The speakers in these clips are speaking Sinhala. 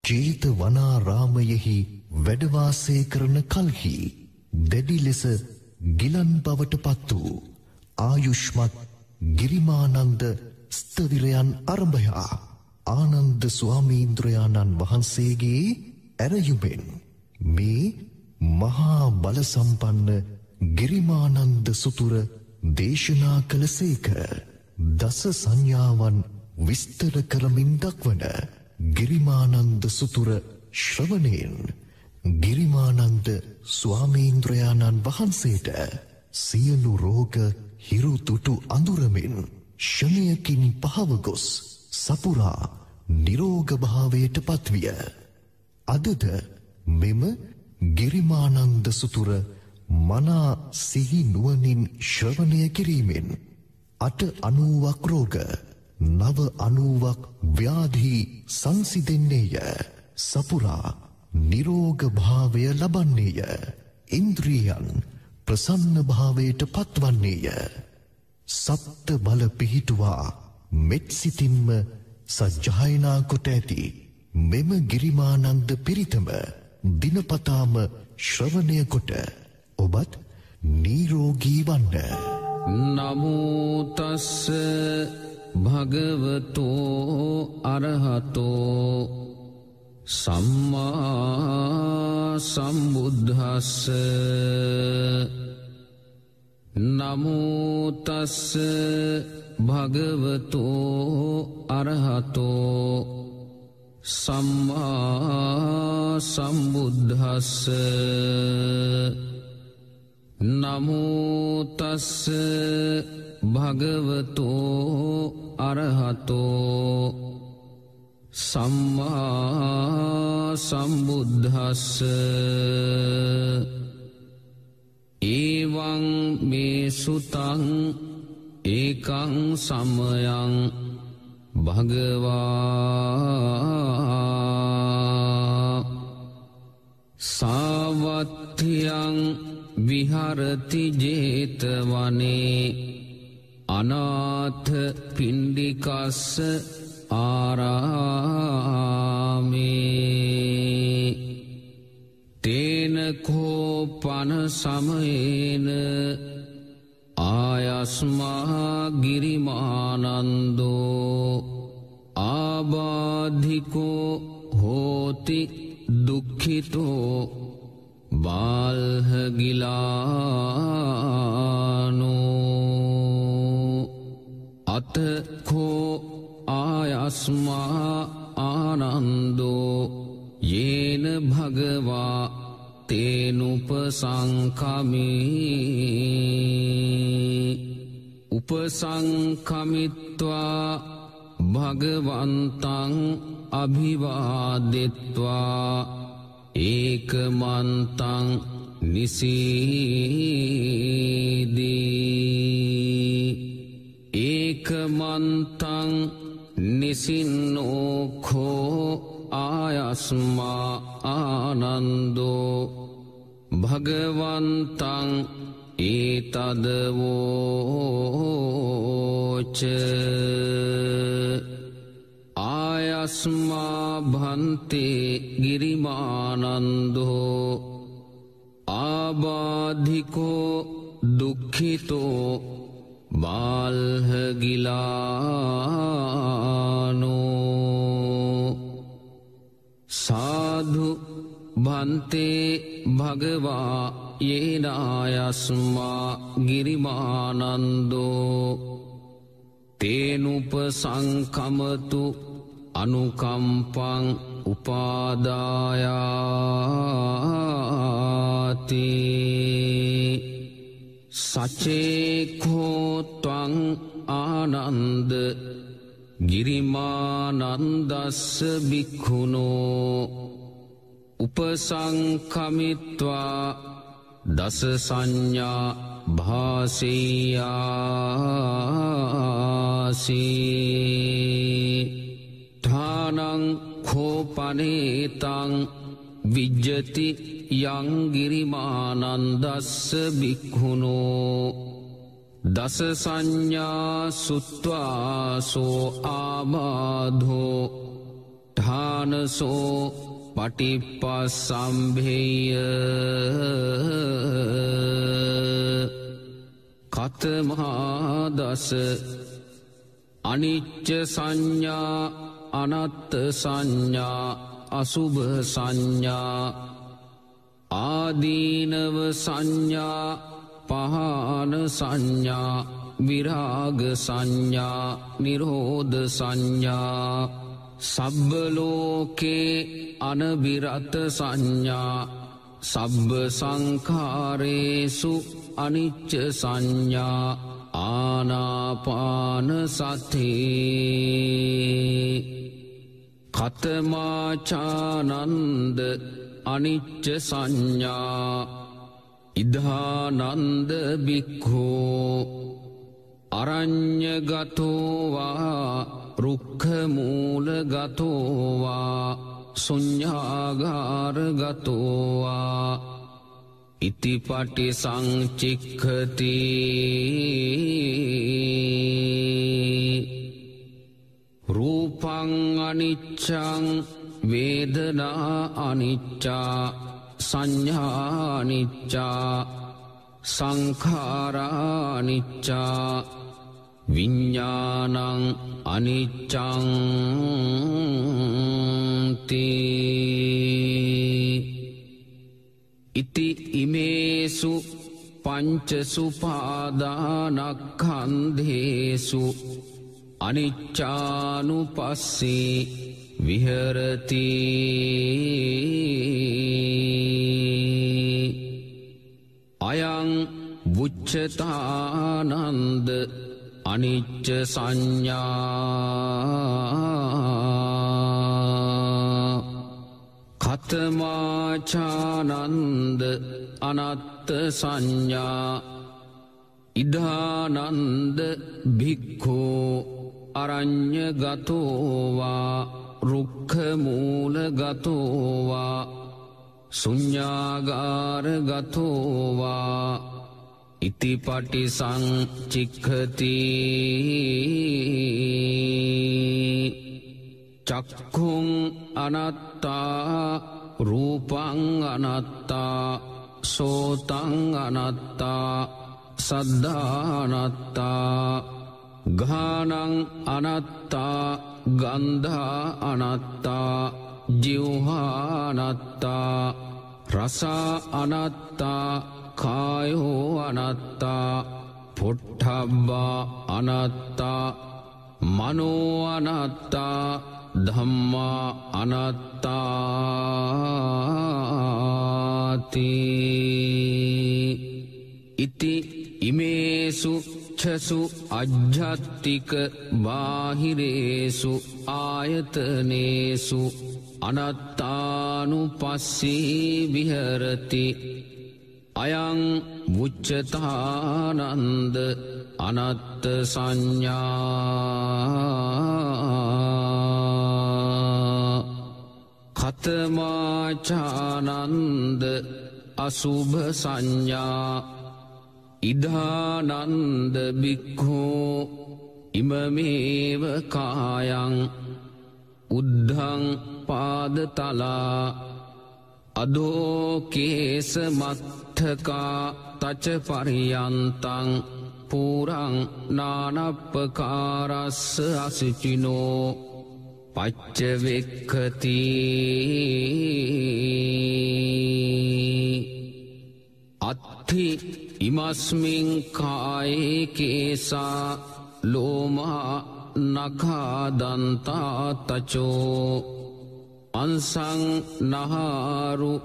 ජේතවනාරාමයෙහි වැඩ වාසය කරන කල්හි දැඩි ලෙස ගිලන් බවට පත් වූ ආයුෂ්මත් ගිරිමානන්ද ස්ථවිරයන් අරඹයා ආනන්ද ස්වාමීන්ද්‍රයාණන් වහන්සේගේ ඇරයුමෙන් මේ මහා බල සම්පන්න ගිරිමානන්ද සුතුර දේශනා කළසේක. දස සංඥාවන් විස්තර කරමින් දක්වන ගිරිමානන්ද සුතුර ශ්‍රවණයෙන් ගිරිමානන්ද ස්වාමීන්ද්‍රයාණන් වහන්සේට සියලු රෝග හිරු තුටු අඳුරමින් ශමයකින් පහව ගොස් සපුරා නිරෝග භාවයට පත්විය. අදද මෙම ගිරිමානන්ද සුතුර මනා සිහි නුවණින් ශ්‍රවණය කිරීමෙන් 890ක් රෝග 990ක් ව්‍යාධි සංසිඳෙන්නේය. සපුරා නිරෝග භාවය ලබන්නේය. ඉන්ද්‍රියයන් ප්‍රසන්න භාවයට පත්වන්නේය. සප්ත බල පිහිටුවා මෙත් සිතින්ම සජ්ජායනා කොට ඇති මෙම ගිරිමානන්ද පිරිතම දිනපතාම ශ්‍රවණය කොට ඔබත් නිරෝගී වන්න. නමෝ තස්ස භගවතෝ අරහතෝ සම්මා සම්බුද්දස්ස. නමෝ තස්ස භගවතෝ අරහතෝ සම්මා සම්බුද්දස්ස. නමෝ තස්ස භගවතෝ අරහතෝ සම්මා සම්බුද්දස්ස. ඒවං මේ සුතං ඒකං සමයං භගවා සාවත්තියං විහරති ජේතවනේ අනාථ පිණ්ඩිකස්ස ආරාමේ තේන කෝපන සමයේන ආයස්මා ගිරිමානන්දෝ ආබාධිකෝ හෝති දුක්ඛිතෝ බාල්හගිලානෝ අතකෝ ආයස්මා ආනන්දෝ යේන භගවා තේනුපසංකමී උපසංකමිත්වා භගවන්තං අභිවාදෙත්වා ඒකමන්තං නිසීදී. ඒකමන්තං නිසින්නෝඛෝ ආයස්මා ආනන්දෝ භගවන්තං ඒතදවෝච. ආයස්මා භන්තේ ගිරිමානන්දෝ ආබාධිකෝ දුක්ඛිතෝ බාල්හගිලානෝ සාධු භන්තේ භගවා යේනායස්මා ගිරිමානන්දෝ තේනුපසංකමතු අනුකම්පං උපාදායාති. සචේකෝ ත්වං ආනන්ද ගිරිමානන්දස්ස භික්ඛුනෝ උපසංකමිත්වා දස සංඥා භාසීයාසී. ඨානං කෝපනේතං විජ්ජති යං ගිරිමානන්දස්ස භික්ඛුනෝ දස සංඥා සුත්වාසෝ ආබාධෝ ඉද්ධානසෝ පටිපස්සම්භේය කතමහාදස අනිච්ච සංඥා අනත්ත සංඥා අසුභ සංඥා ආදීනව සංඥා පහන සංඥා විරාග සංඥා නිරෝධ සංඥා සබ්බ ලෝකේ අනබිරත සංඥා සබ්බ සංඛාරේසු අනිච්ච සංඥා ආනාපාන සති කතමාචානන්ද අනිච්ච සංඥා ඉද්ධානන්ද බික්ඛෝ අරඤ්ඤගතෝවා රුක්ඛමූලගතෝවා ශුඤ්ඤාගාරගතෝවා ඉතිපටි සංචික්ඛති රූපං අනිච්ඡං වේදනා අනිච්චා සංඥා අනිච්චා සංඛාරා අනිච්චා විඤ්ඤාණං අනිච්ඡං තී ඉති ඉමේසු පංචසුපාදානස්කන්ධේසු අනිච්චානුපස්සී විහෙරති අයං වුච්ඡතානන්ද අනිච්ච සංඥා කතමාචානන්ද අනත්ත සංඥා ඉද්ධානන්ද භික්ඛෝ අරඤ්ඤගතෝවා රුක්ඛමූලගතෝවා ශුඤ්ඤාගාරගතෝවා ඉතිපටි සංචික්ඛති චක්ඛුං අනත්තා රූපං අනත්තා සෝතං අනත්තා සද්ධානත්තා ගානං අනත්තා ගන්ධා අනත්තා ජීවහානත්තා රසා අනත්තා කායෝ අනත්තා පොට්ඨබ්බා අනත්තා මනෝ අනත්තා ධම්මා අනත්තාති ඉති ඉමේසු ඡසු අජ්ජත්තික බාහිරේසු ආයතනේසු අනත්තානුපස්සී විහෙරති අයං වුච්ඡතානන්ද අනත්ත සංඥා කතමාචානන්ද අසුභ සංඥා ඉද්ධානන්ද බික්ඛෝ ඉමමේව කායං උද්ධං පාදතලා අදෝකේස මත්තකා තච පරියන්තං පුරං නානප්පකාරස්ස අසුචිනෝ පච්චවෙක්ඛති අත්ථි ඉමස්මින් කායේ කේසා ලෝමා නඛා දන්තා තචෝ අංසං නහාරු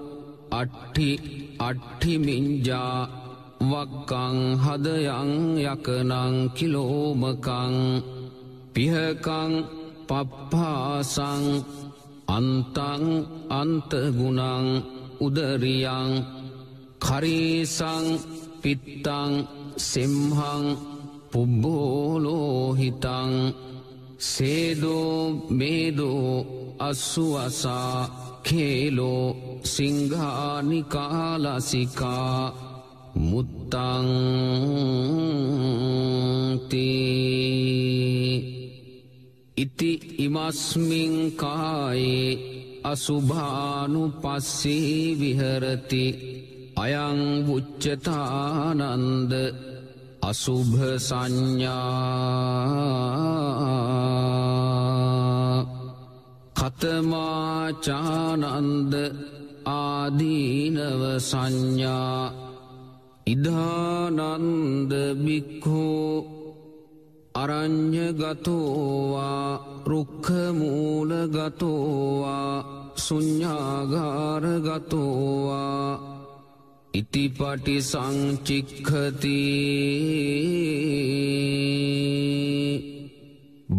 අට්ඨි මිඤ්ජා වක්කං හදයන් යකනං කිලෝමකං පිහකං පප්පාසං අන්තං අන්තගුණං උදරියං කරීසං පිත්තං සිම්හං පුබ්බෝලෝහිතං සේදෝ මේදෝ අස්සුවසා කේලෝ සිංහානිකාලසිකා මුත්තං තී ඉති ඉමස්මින් කායේ අසුභානුපස්සී විහරති අයං උච්චතානන්ද අසුභ සංඥා කතමාචානන්ද ආදීනව සංඥා ඉදානන්ද බික්ඛෝ අරඤ්ඤගතෝවා රුක්ඛමූලගතෝවා ශුඤ්ඤාගාරගතෝවා ඉතිපටි සංචික්ඛති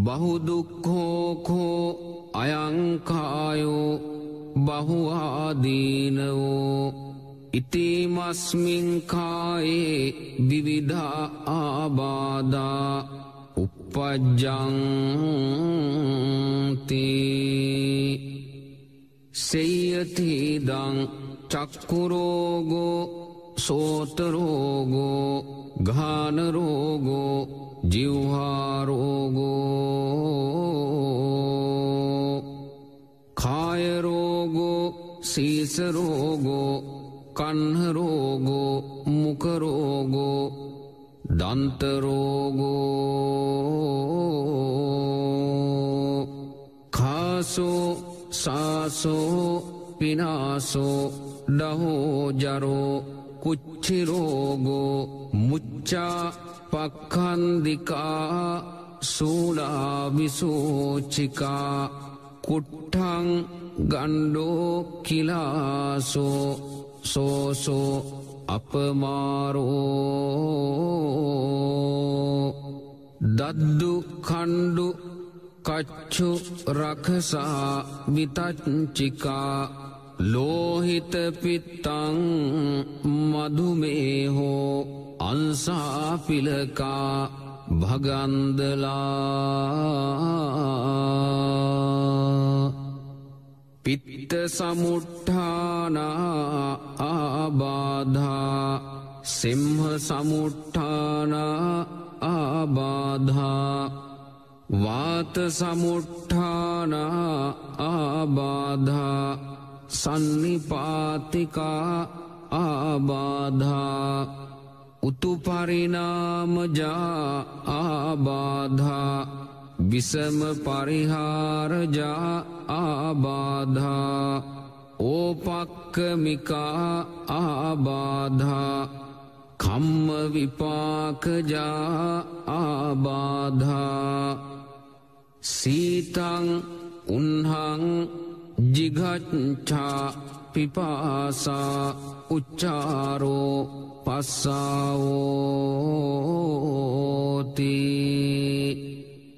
බහුදුක්ඛෝ කෝ අයං කායෝ බහුආදීනෝ ඉතිමස්මින් කායේ විවිධා ආබාධා uppajjanti සේයතිදං චක්කුරෝගෝ සෝතරෝගෝ ගානරෝගෝ ජීවහාරෝගෝ කායරෝගෝ සීසරෝගෝ කන්හරෝගෝ මුකරෝගෝ දන්තරෝගෝ කාසෝ සාසෝ පිනාසෝ ඩහෝජරෝ කුච්චිරෝගෝ මුච්චා පක්ඛන්දිකා සූලාවිසෝචිකා කුට්ටං ගණ්ඩෝ කිලාසෝ සෝසෝ අපමාරෝ දද්දු කණ්ඩු කච්චු රකසා විතච්චිකා ලෝහිත පිත්තං මදුමේහෝ අංසාපිලකා භගන්දලා පිත්ත සමුට්ඨානා ආබාධා සිම්හ සමුට්ඨානා ආබාධා වාත සමුට්ඨානා ආබාධා සන්නිපාතිකා ආබාධා උතුපරිණාමජා ආබාධා විසම පරිහාරජා ආබාධා ඕපක්කමිකා ආබාධා කම්ම විපාකජා ආබාධා සීතං උන්හං ජිගච්ඡා පිපාසා උච්චාරෝ පස්සාවෝති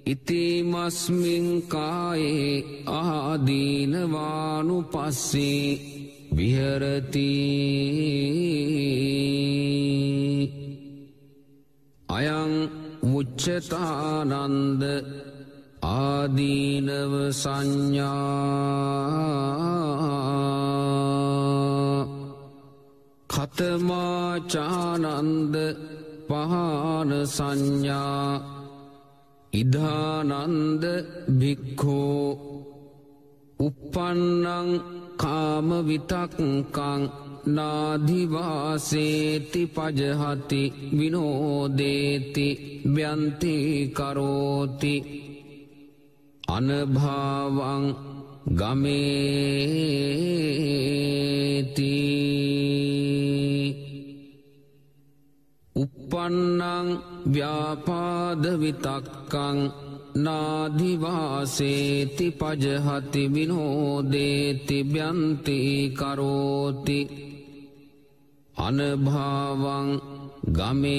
ඉතිමස්මින් කායේ ආදීනවානුපස්සී විහරති අයං උච්චතානන්ද ආදීනව සංඥා කතමාචානන්ද පහන සංඥා ඉදානන්ද භික්ඛෝ uppannං කාම විතක්කං නාධිවාසේති පජහති විනෝදේති ව්‍යන්ති කරෝති අනභාවං ගමේති uppannං ව්‍යාපාද විතක්කං නාධිවාසේති පජහති විනෝදේති ව්‍යන්ති කරෝති අනභාවං ගමේති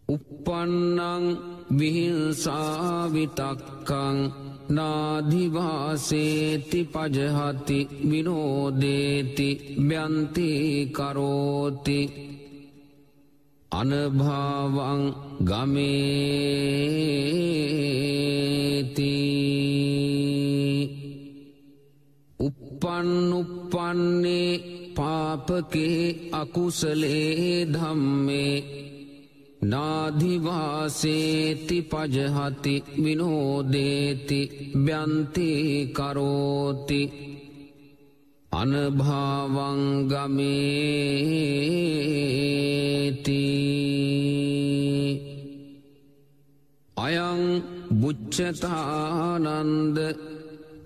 uppannං විහිංසා විතක්කං නාධිවාසේති පජහති විනෝදේති ව්‍යන්ති කරෝති අනභාවං ගමේති uppannuppanne පාප පාපකේ අකුසලේ ධම්මේ නාධිවාසේති පජහති විනෝදේති බ්‍යන්ති කරෝති අනභාවං ගමේති අයං බුච්චතානන්ද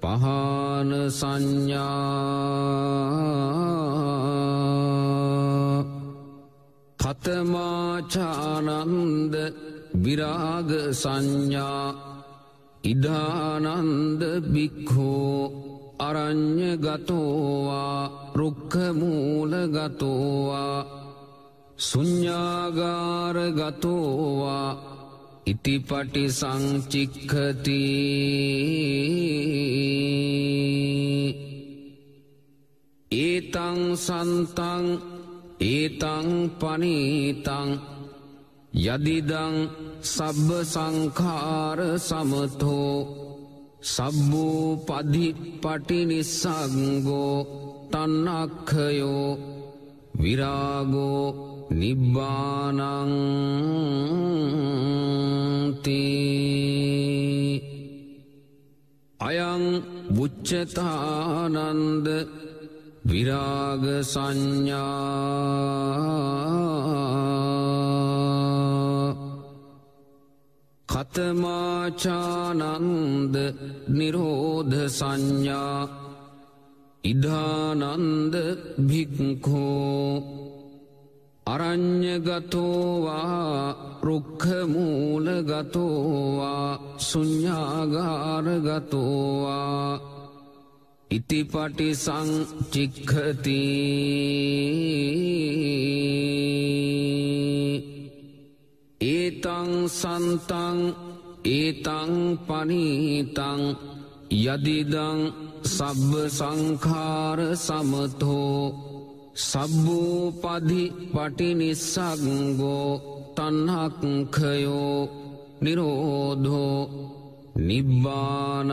පහන සංඥා කතමාචානන්ද විරාග සංඥා ඉදානන්ද බික්ඛෝ අරඤ්ඤ ගතෝවා රුක්ඛ මූල ගතෝවා ශුඤ්ඤාගාර ගතෝවා ඉතිපටි සංචික්ඛති ඒතං සන්තං ඒතං පනීතං යදිදං සබ්බ සංඛාර සමතෝ සබ්බෝ පදිපටි නිස්සග්ගෝ තන්නක්ඛයෝ විරාගෝ නිබ්බානං තී අයං බුච්චතානන්ද විරාග සංඥා කතමාචානන්ද නිරෝධ සංඥා ඉදානන්ද භික්ඛෝ අරඤ්ඤගතෝවා රුක්ඛ මූලගතෝවා ශුඤ්ඤාගාරගතෝවා ඉතිපටි සංචික්ඛති ඒතං සන්තං ඒතං පනීතං යදිදං සබ්බ සංඛාර සමතෝ සබ්බෝ පදිපටි නිස්සග්ගෝ තණ්හක්ඛයෝ නිරෝධෝ නිබ්බානං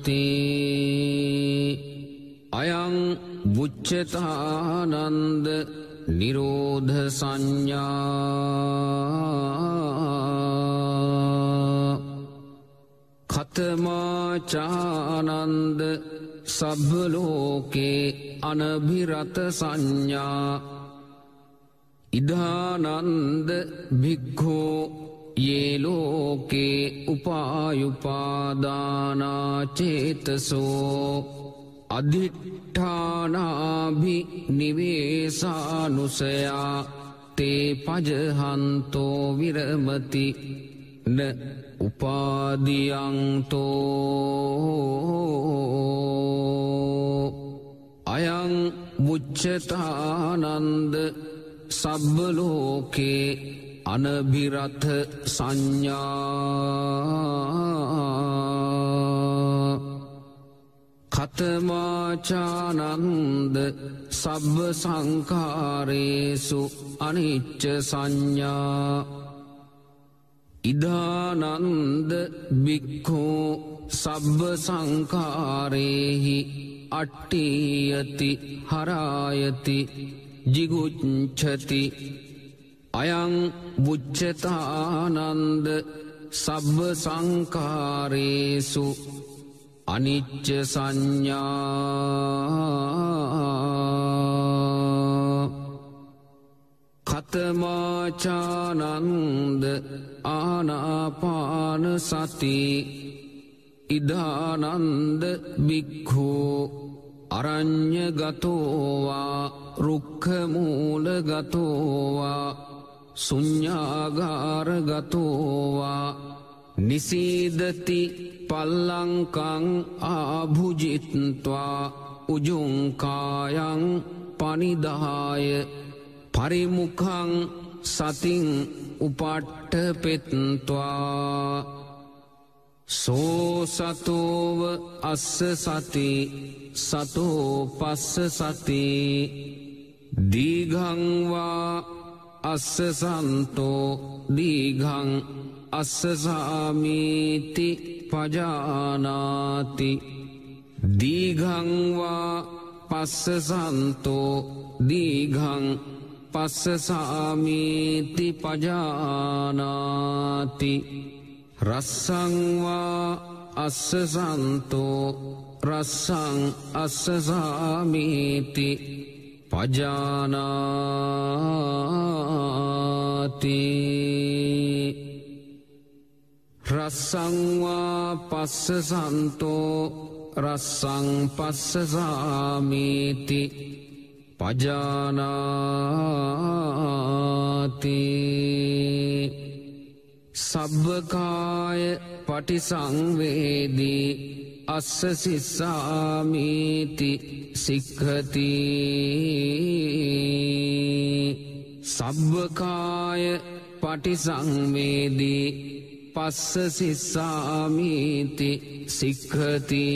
තී අයං බුච්චතානන්ද නිරෝධ සංඥා කතමාචානන්ද සබ්බ ලෝකේ අනභිරත සංඥා ඉදානන්ද භික්ඛෝ යේ ලෝකේ උපායුපාදානා චේතසෝ අදිඨානාභි නිවේසානුසයා තේ පජහන්තෝ විරමති න උපාදියන්තෝ අයං බුච්චතානන්ද සබ්බ ලෝකේ අනභිරත සංඥා කතමාචානන්ද සබ්බ සංඛාරේසු අනිච්ච සංඥා ඉදානන්ද බික්ඛෝ සබ්බ සංඛාරේහි අට්ඨියති හරායති ජිගුච්ඡති අයං බුච්චතානන්ද සබ්බ සංඛාරේසු අනිච්ච සංඥා කතමාචානන්ද ආනාපාන සති ඉදානන්ද බික්ඛෝ අරඤ්ඤගතෝවා රුක්ඛ මූලගතෝවා ශුඤ්ඤාගාරගතෝවා නිසීදති පල්ලංකං ආභුජිත්වා උජුං කායං පනිදාය පරිමුඛං සතින් උපට්ඨපෙත්වා සෝ සතෝව අස්ස සති සතෝ පස්ස සති දීඝං වා අස්ස සන්තෝ දීඝං අස්ස සාමීති පජානාති දීඝං වා පස්සසන්තෝ දීඝං පස්සසාමීති පජානාති රස්සං වා අස්සසන්තෝ රස්සං අස්සසාමීති පජානාති රස්සං වා පස්සසන්තෝ රස්සං පස්සසාමීති පජානාති සබ්බකාය පටිසංවේදී අස්ස සිස්සාමීති සික්ඛති සබ්බකාය පටිසංවේදී පස්ස සිස්සාමීති සික්ඛති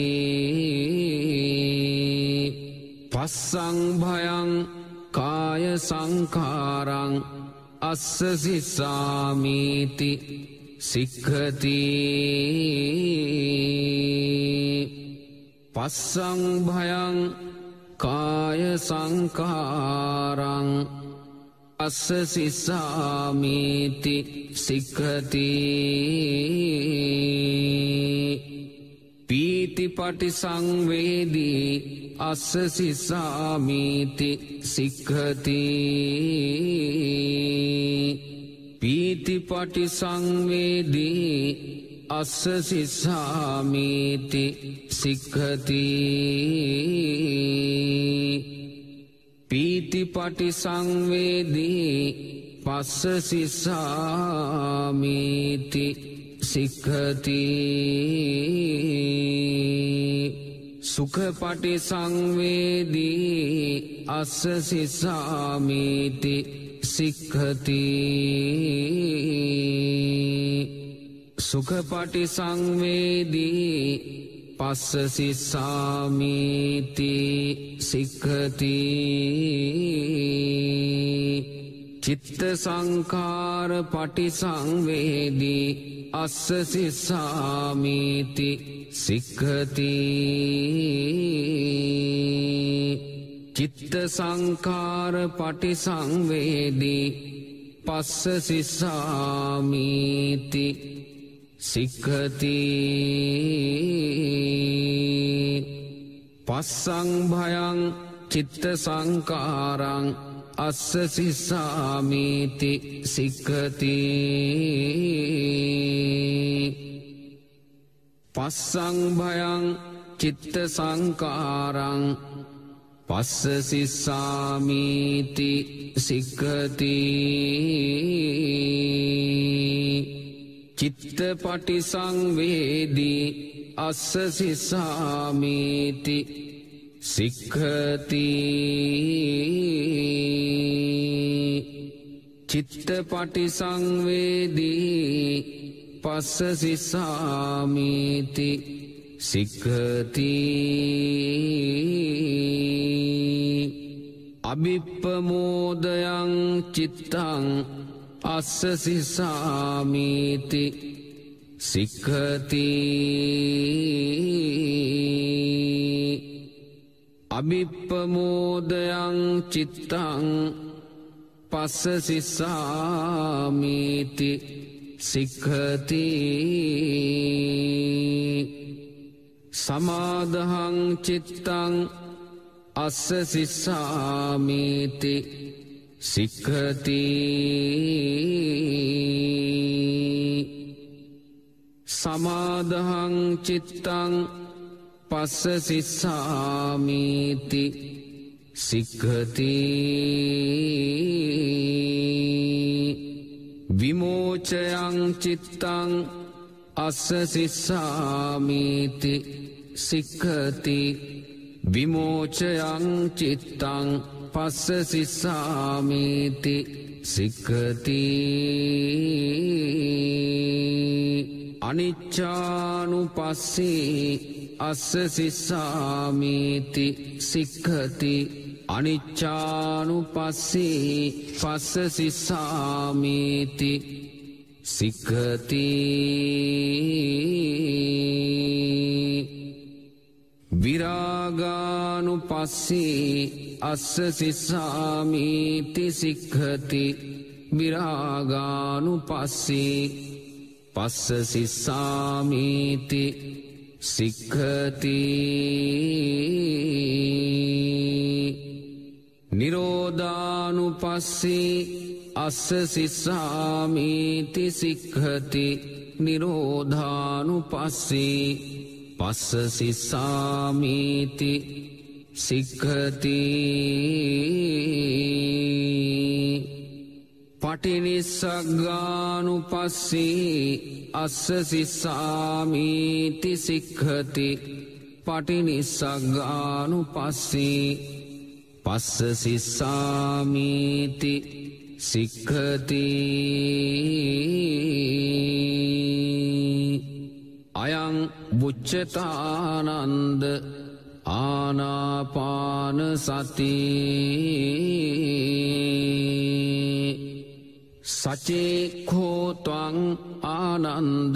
පස්සං භයං කාය සංඛාරං අස්ස සිස්සාමීති සික්ඛති පස්සං භයං කාය සංඛාරං අස්ස සිස්සාමීති සික්ඛති පීති පටිසංවේදී අස්ස සිස්සාමීති සික්ඛති පීති පටිසංවේදී අස්ස සිස්සාමීති සික්ඛති පීති පටිසංවේදී පස්ස සිස්සාමීති සික්ඛති සුඛ පටිසංවේදී අස්ස සිස්සාමීති සික්ඛති සුඛ පටිසංවේදී පස්ස සිස්සාමීති සික්ඛති චිත්ත සංඛාර පටිසංවේදී අස්ස සිස්සාමීති සික්ඛති චිත්ත සංඛාර පටිසංවේදී පස්ස සිස්සාමීති සික්ඛති පස්සං භයං චිත්ත සංඛාරං අස්ස සිස්සාමීති සික්ඛති පස්සං භයං චිත්ත සංඛාරං පස්ස සිස්සාමීති සික්ඛති චිත්ත පටිසංවේදී අස්ස සිස්සාමීති සික්ඛති චිත්ත පටිසංවේදී පස්ස සිස්සාමීති සික්ඛති අභිප්පමෝදයං චිත්තං අස්ස සිස්සාමීති සික්ඛති අභිප්පමෝදයං චිත්තං පස්ස සිස්සාමීති සික්ඛති සමාදහං චිත්තං අස්ස සිස්සාමීති සික්ඛති සමාදහං චිත්තං පස්ස සිස්සාමීති සික්ඛති විමෝචයං චිත්තං අස්ස සිස්සාමීති සික්ඛති විමෝචයං චිත්තං පස්ස සිස්සාමීති සික්ඛති අනිච්චානුපස්සී අස්ස සිස්සාමීති සික්ඛති අනිච්චානුපස්සී පස්ස සිස්සාමීති සික්ඛති විරාගානුපස්සී අස්ස සිස්සාමීති සික්ඛති විරාගානුපස්සී පස්ස සිස්සාමීති සික්ඛති නිරෝධානුපස්සී අස්ස සිස්සාමීති සික්ඛති නිරෝධානුපස්සී පස්ස සිස්සාමීති සික්ඛති පටිනිස්සග්ගානුපස්සී අස්ස සිස්සාමීති සික්ඛති පටිනිස්සග්ගානුපස්සී පස්ස සිස්සාමීති සික්ඛති අයං බුච්චතානන්ද ආනාපාන සති සචේඛෝ ත්වං ආනන්ද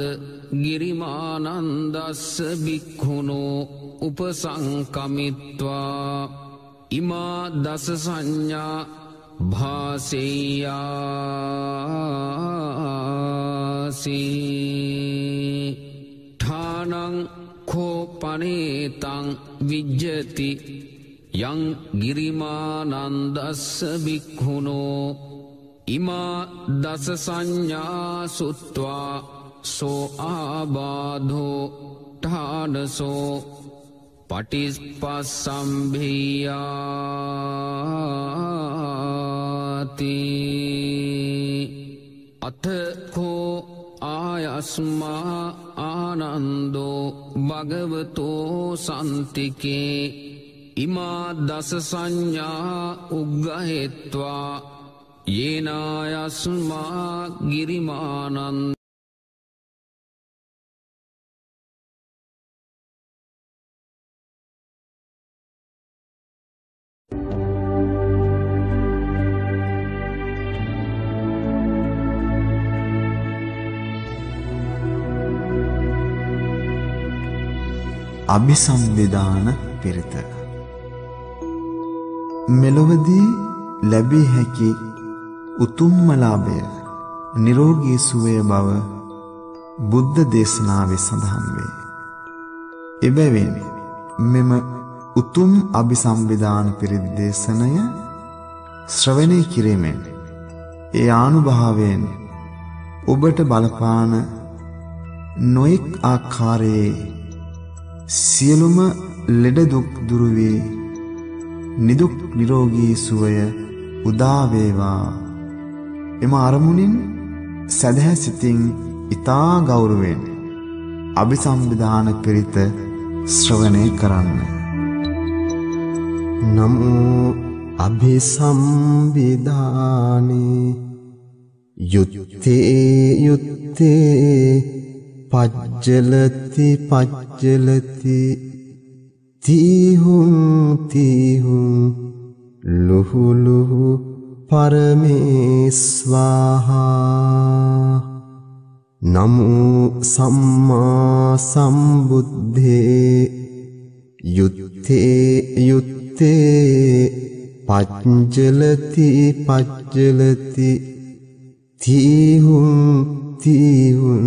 ගිරිමානන්දස්ස බික්ඛුනෝ උපසංකමිත්වා ඉමා දස සංඥා භාසෙය්‍යාසී ඨානං කෝපනේතං විජ්ජති යං ගිරිමානන්දස්ස බික්ඛුනෝ ඉමා දස සංඥා සුත්වා සෝ ආබාධෝ ඨානසෝ පටිස්පස්සම්භියාති අතකෝ ආයස්මා ආනන්දෝ භගවතෝ සන්තිකේ ඉමා දස සංඥා උග්ගහෙත්වා යේනායස්මා ගිරිමානන්ද අභිසම්බිදාන පිරිත මෙලොවදී ලැබිය හැකි උතුම්ම ලාභය නිරෝගී සුවය බව බුද්ධ දේශනාවේ සඳහන් වේ. එබැවින් මෙම උතුම් අභිසම්බිදාන පිරිත් දේශනය ශ්‍රවණය කිරීමෙන් ඒ ආනුභාවයෙන් ඔබට බලපාන නොඑක් ආකාරයේ සියලුම ලෙඩ දුක් දුරු වී නිදුක් නිරෝගී සුවය උදා වේවා. එම අරමුණින් සදහැ සිතින් ඊතා ගෞරවයෙන් අභිසම්බිදාන පිරිත ශ්‍රවණය කරන්න. නමෝ අභිසම්බිදානේ යුත්තේ යුත්තේ පජ්ජලති පජ්ජලති තීහුං තීහුං ලුහු ලුහු පරමේස්වාහා නමෝ සම්මා සම්බුද්ධේ යුත්තේ යුත්තේ පජ්ජලති පජ්ජලති තීහුං තීහුං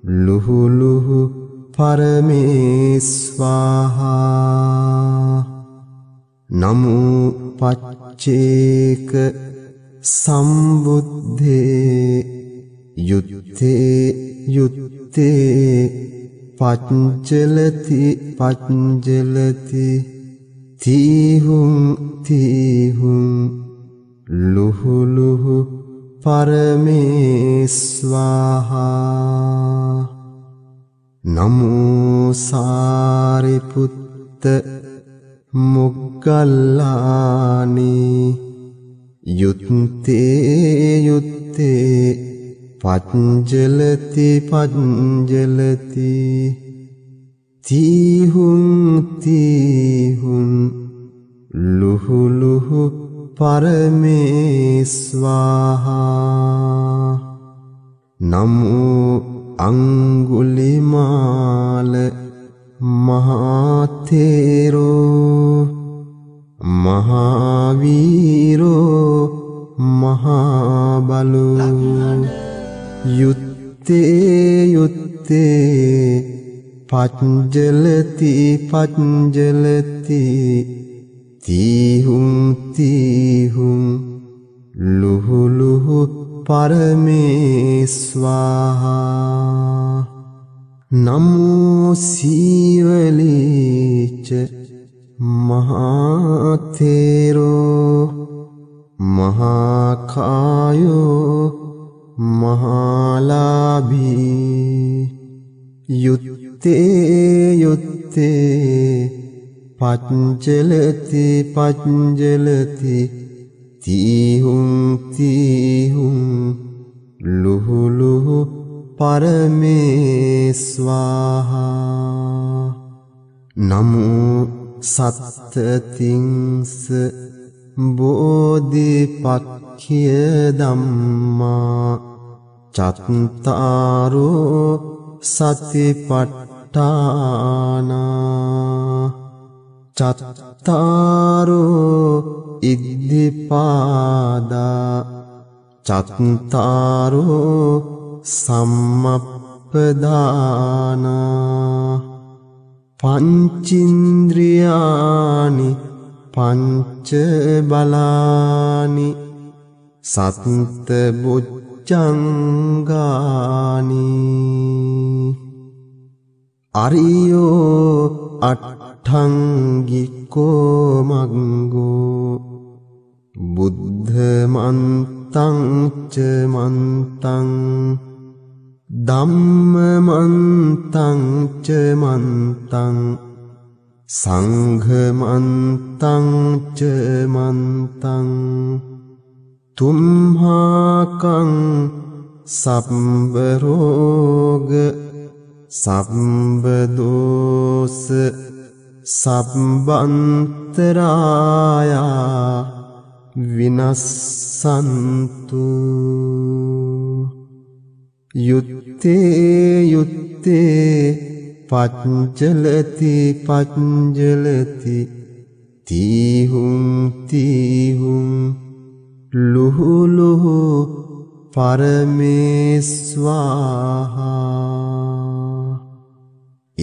ලුහු ලුහු පරමේස්වාහා නමෝ පච්චේක සම්බුද්ධේ යුත්තේ යුත්තේ පච්චලති පච්චලති තීහුං තීහුං ලුහු ලුහු පරමේස්වාහා නමෝ සාරිපුත්ත මොග්ගල්ලානේ යුත්තේ යුත්තේ පංජලති පංජලති තීහුං තීහුං ලුහු ලුහු පරමේස්වාහා නමෝ අංගුලිමාල මහාතේරෝ මහාවීරෝ මහාබලෝ යුත්තේ යුත්තේ පච්ජලති පච්ජලති තීහුම් තීහුම් ලුහු ලුහු පරමේස්වාහා නමෝ සීවලීච මහාතේරෝ මහාකායෝ මහාලාභී යුත්තේ යුත්තේ පච්ජලති පච්ජලති තීහුම් තීහුම් ලුහු ලුහු පරමේස්වාහා නමෝ සත්තතිංස බෝධිපක්ඛිය ධම්මා චත්තාරෝ සතිපට්ඨානා චත්තාරෝ ඉද්ධිපාදා චත්තාරෝ සම්මප්පදානා පංචින්ද්‍රියානි පංච බලානි සත්ත බොජ්ජංගානි අරියෝ අට්ඨංගිකෝ මග්ගෝ බුද්ධ මන්තං ච මන්තං ධම්ම මන්තං ච මන්තං සංඝ මන්තං ච මන්තං තුම්හාකං සම්බ රෝග සම්බ දෝස සම්බන්තරායා විනස්සන්තු යුත්තේ යුත්තේ පච්ජලති පච්ජලති තීහුම් තීහුම් ලුහු ලුහු පරමේස්වාහා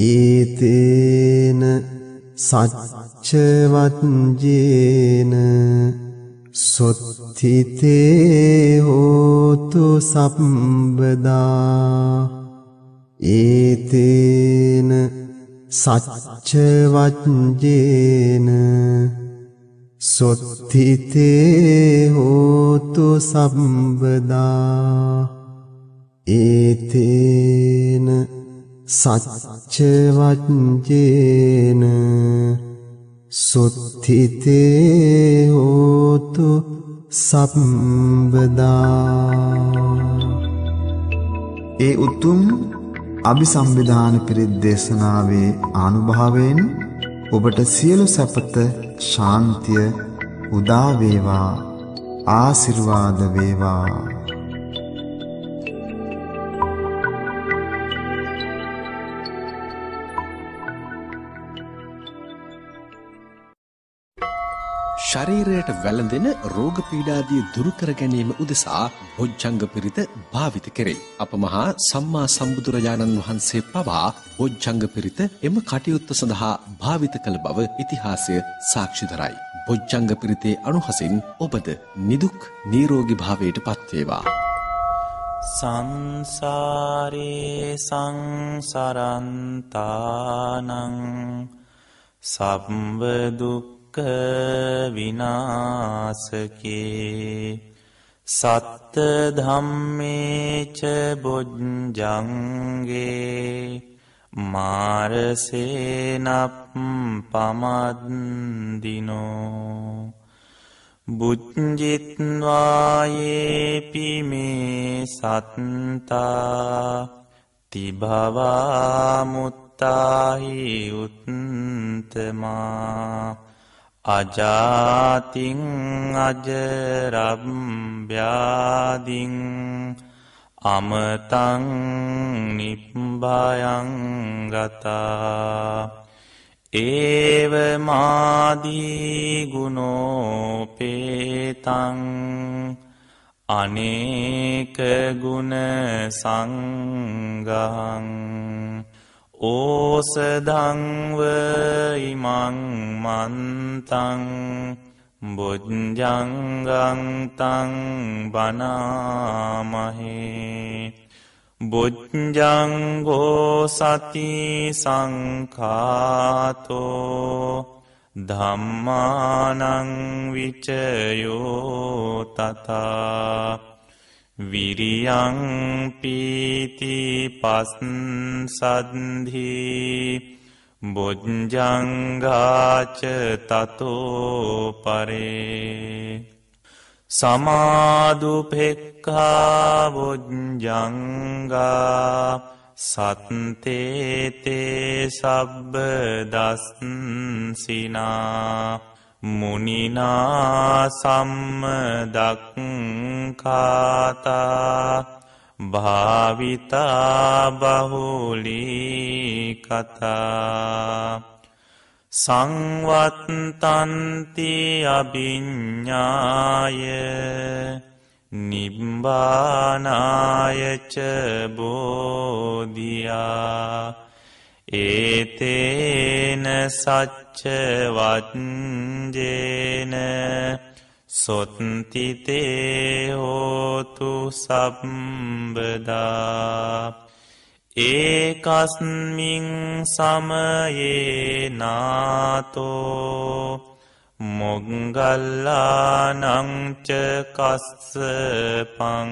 ඒතේන සච්චවත්ජේන සොත්ථිතේ හෝතු සම්බදා ඒතේන සච්චවත්ජේන සොත්ථිතේ හෝතු සම්බදා ඒතේන සච්චවත්ජේන සොත්ථිතේ හෝතු සම්බදා ඒ උතුම් අභිසම්විධාන පිරිත් දේශනාවේ ආනුභාවයෙන් ඔබට සියලු සැපත ශාන්තිය උදා වේවා ආශිර්වාද වේවා. ශරීරයට වැළඳෙන රෝග පීඩාදී දුරු කර ගැනීම උදෙසා බොජ්ජංග පිරිත භාවිත කෙරේ. අප මහා සම්මා සම්බුදුරජාණන් වහන්සේ පවා බොජ්ජංග පිරිත එම කටයුත්ත සඳහා භාවිත කළ බව ඉතිහාසය සාක්ෂි දරයි. බොජ්ජංග පිරිතේ අනුහසින් ඔබද නිදුක් නිරෝගී භාවයට පත්වේවා. සංසාරේ සංසරන්තානං සම්බ දුක්ඛ විනාශකේ සත්ත ධම්මේච බොජ්ජංගේ මාරසේනප් පමද්දිනෝ බුද්ධිත්වායේපි මේ සත්තා තිභවා මුත්තාහි උත්තමා අජාතින් අජරබ්භ්‍යාදින් අමතං නිබ්බයං ගතා ඒව මාදී ගුණෝපේතං අනේක ගුණ සංගහං ඕසදංව ඉමං මන්තං බොජ්ජංගං තං බනාමහේ බොජ්ජංගෝ සති සංඛාතෝ ධම්මානං විචයෝ තථා විරියං පීති පස්සද්ධි බොජ්ජංගාච තතෝ පරේ සමාදුපෙක්ඛා බොජ්ජංගා සත්තේතේ සබ්බ දස්සිනා මුනිනා සම්මදක්ඛාතා භාවිතා බහුලී කතා සංවත්තන්ති අභිඤ්ඤාය නිබ්බානායච බෝධියා ඒතේන සච්ච වජ්ජේන සොත්තිතේ හෝතු සම්බදා ඒකස්මින් සමයේ නාතෝ මොග්ගල්ලානං ච කස්සපං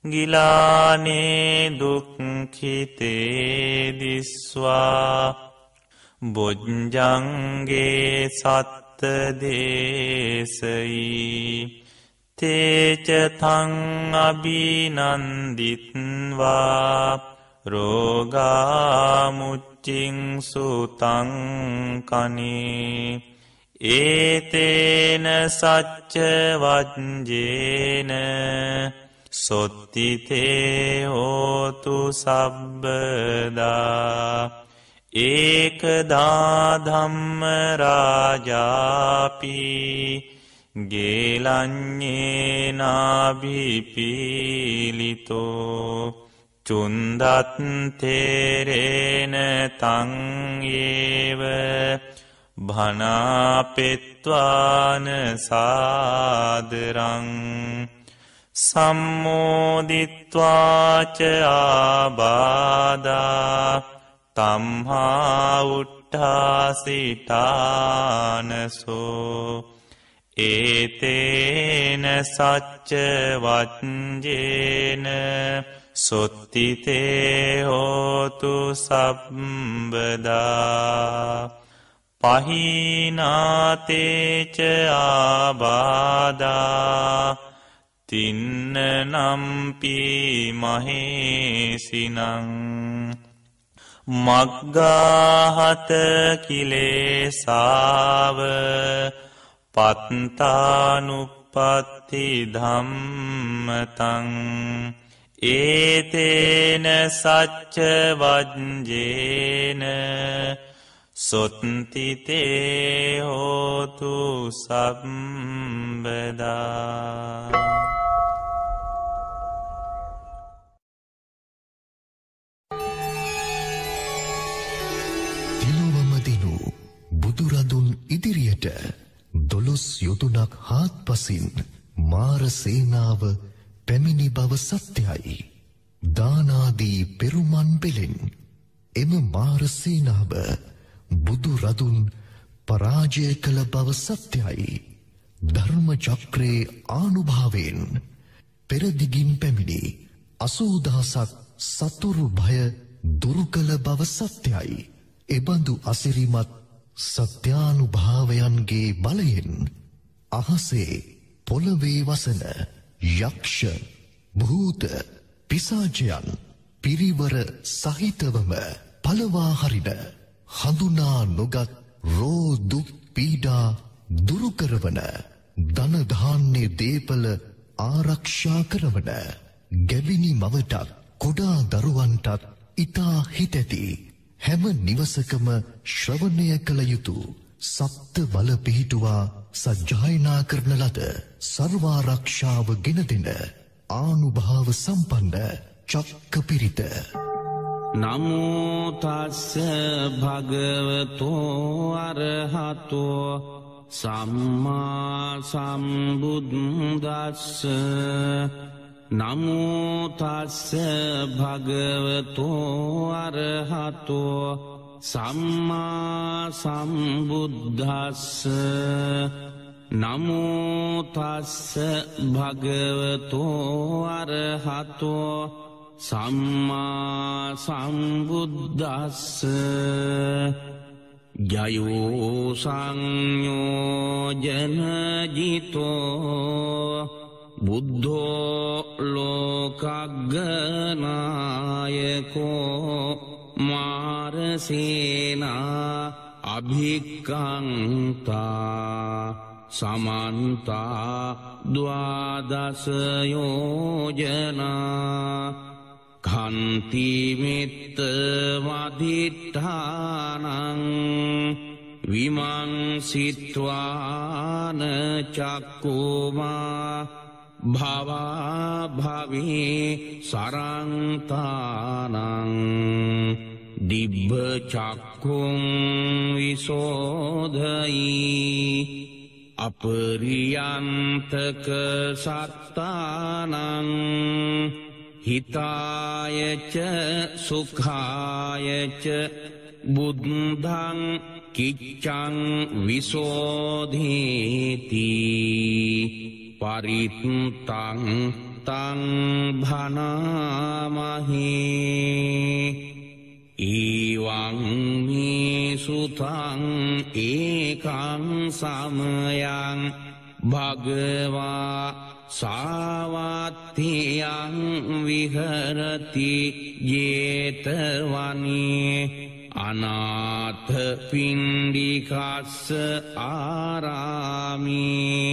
ගිලානේ දුක්ඛිතේ දිස්වා බොජ්ජංගේ සත්ත දේසයි තේච තං අභිනන්දිත්වා රෝගා මුච්චින් සුතං කනේ ඒතේන සච්ච වජ්ජේන සොත්තිතේ හෝතු සබ්බදා ඒකදා ධම්ම රාජාපි ගේලඤ්ඤේනාභිපීලිතෝ චුන්දත් තේරේන තං ඒව භනාපෙත්වාන සාදරං සම්මෝදිත්වාච ආබාධා තම්හා උට්ඨාසිතානසෝ ඒතේන සච්ච වජ්ජේන සොත්තිතේ හෝතු සම්බදා පහිනාතේච ආබාධා තින්න නම්පි මහේසිනං මග්ගාහත කිලේසාව පත්තානුප්පත්ති ධම්මතං ඒතේන සච්ච වජ්ජේන සොත්තිතේ හෝතු සම්බදා තිලොවමදිනු බුදුරදුන් ඉදිරියට 12 යොදුනක් හාත්පසින් මාර සේනාව පැමිණි බව සත්‍යයි. දානාදී පෙරුමන් පෙළෙන් එම මාර සේනාව බුදු රදුන් පරාජය කළ බව සත්‍යයි. ධර්ම චක්‍රේ ආනුභාවයෙන් පෙරදිගින් පැමිණි 80000ක් සතුරු භය දුරු කළ බව සත්‍යයි. එබඳු අසිරිමත් සත්‍යානුභාවයන්ගේ බලයෙන් අහසේ පොළවේ වසන යක්ෂ භූත පිසාචයන් පිරිවර සහිතවම පළවා හරින හඳුනා නොගත් රෝ දුක් පීඩා දුරු කරවන ධන ධාන්‍ය දීපල ආරක්ෂා කරවන ගැබිනි මවටත් කුඩා දරුවන්ටත් ඊතා හිතැති හැම නිවසකම ශ්‍රවණය කළ යුතු සප්ත බල පිහිටුවා සජ්ජායනා කරන ලද සර්වාරක්ෂාව ගෙන දෙන ආනුභාව සම්පන්න චක්කපිරිත. නමෝ තස්ස භගවතෝ අරහතෝ සම්මා සම්බුද්දස්ස. නමෝ තස්ස භගවතෝ අරහතෝ සම්මා සම්බුද්දස්ස. නමෝ තස්ස භගවතෝ අරහතෝ සම්මා සම්බුද්දස්ස. ජයෝ සංයෝජන ජිතෝ බුද්ධෝ ලෝකග්ගනායකෝ මාරසේනා අභික්ඛන්තා සමන්තා ද්වාදස යෝජනා ඛන්ති මිත්ත වදිඨානං විමංසිත්වාන චක්කුමා භවා භවී සරන්තානං දිබ්බ චක්කුං විසෝධයි අපරියන්තක සත්තානං හිතායච සුඛායච බුද්ධං කිච්ඡං විසෝධේති පරිත්තං තං භනාමහේ. ඊවං මේ සුතං ඒකං සමයං භගවා සාවත්තියං විහරති ජේතවනේ අනාථ පිණ්ඩිකස්ස ආරාමේ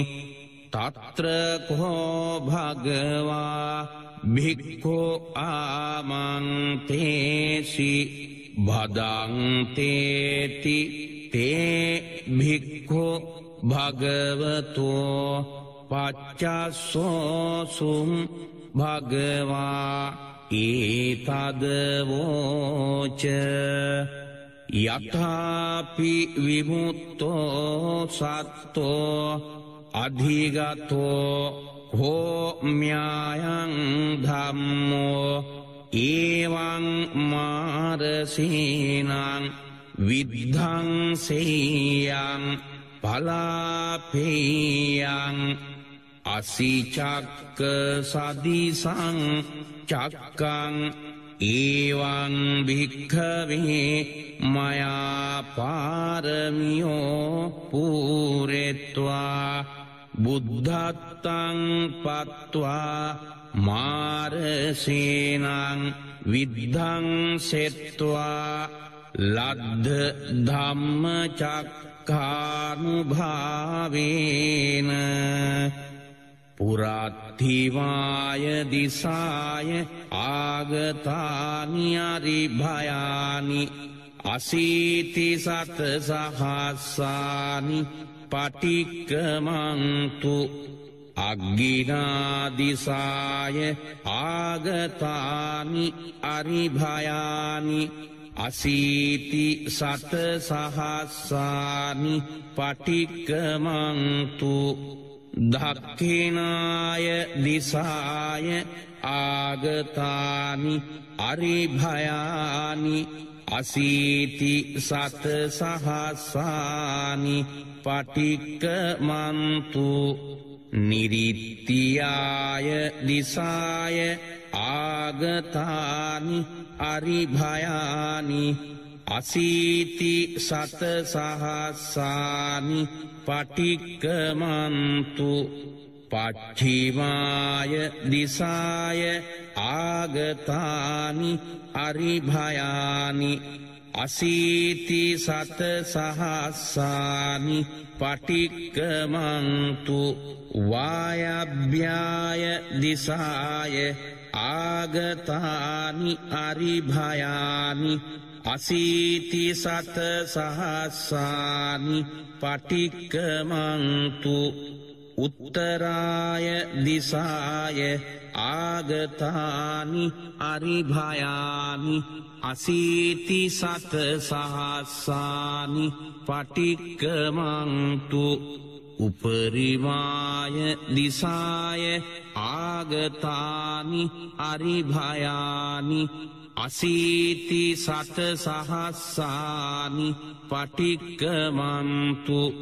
තත්‍ර කෝ භගවා භික්ඛෝ ආමන්තේසි භදන්තේති තේ භික්ඛෝ භගවතෝ පච්චස්සෝසුම් භගවා ඒතදවෝච යථාපි විමුක්තෝ සත්තෝ අධිගතෝ හෝම්‍යායං ධම්මෝ ඒවං මාරසීනං විද්ධං සේයං පලාපේයං අසිචක්ක සදිසං චක්කං ඒවං භික්ඛවේ මයා පාරමියෝ පූරෙත්වා බුද්ධත්තං පත්වා මාරසේනං විද්ධං සෙත්වා ලද්ද ධම්මචක්ඛානුභාවේන පුරාත්ථිවාය දිසාය ආගතානි අරිභයානි අසීති සත සහස්සානි පටික්කමන්තු අග්ගිනාදිසාය ආගතානි අරිභයානි අසීති සත සහස්සානි පටික්කමන්තු දක්ඛිනාය දිසාය ආගතානි අරිභයානි අසීති සත සහස්සානි පටික්කමන්තු නිරිත්තියාය දිසාය ආගතානි අරිභයානි අසීති සත සහස්සානි පටික්කමන්තු පච්චිමාය දිසාය ආගතානි අරිභයානි අසීති සත සහස්සානි පටික්කමන්තු වායබ්භ්‍යාය දිසාය ආගතානි අරිභයානි අසීති සත සහස්සානි පටික්කමන්තු උත්තරාය දිසාය ආගතානි අරිභයානි අසීති සත සහස්සානි පටික්කමන්තු උපරිමාය දිසාය ආගතානි අරිභයානි අසීති සත සහස්සානි පටික්කමන්තු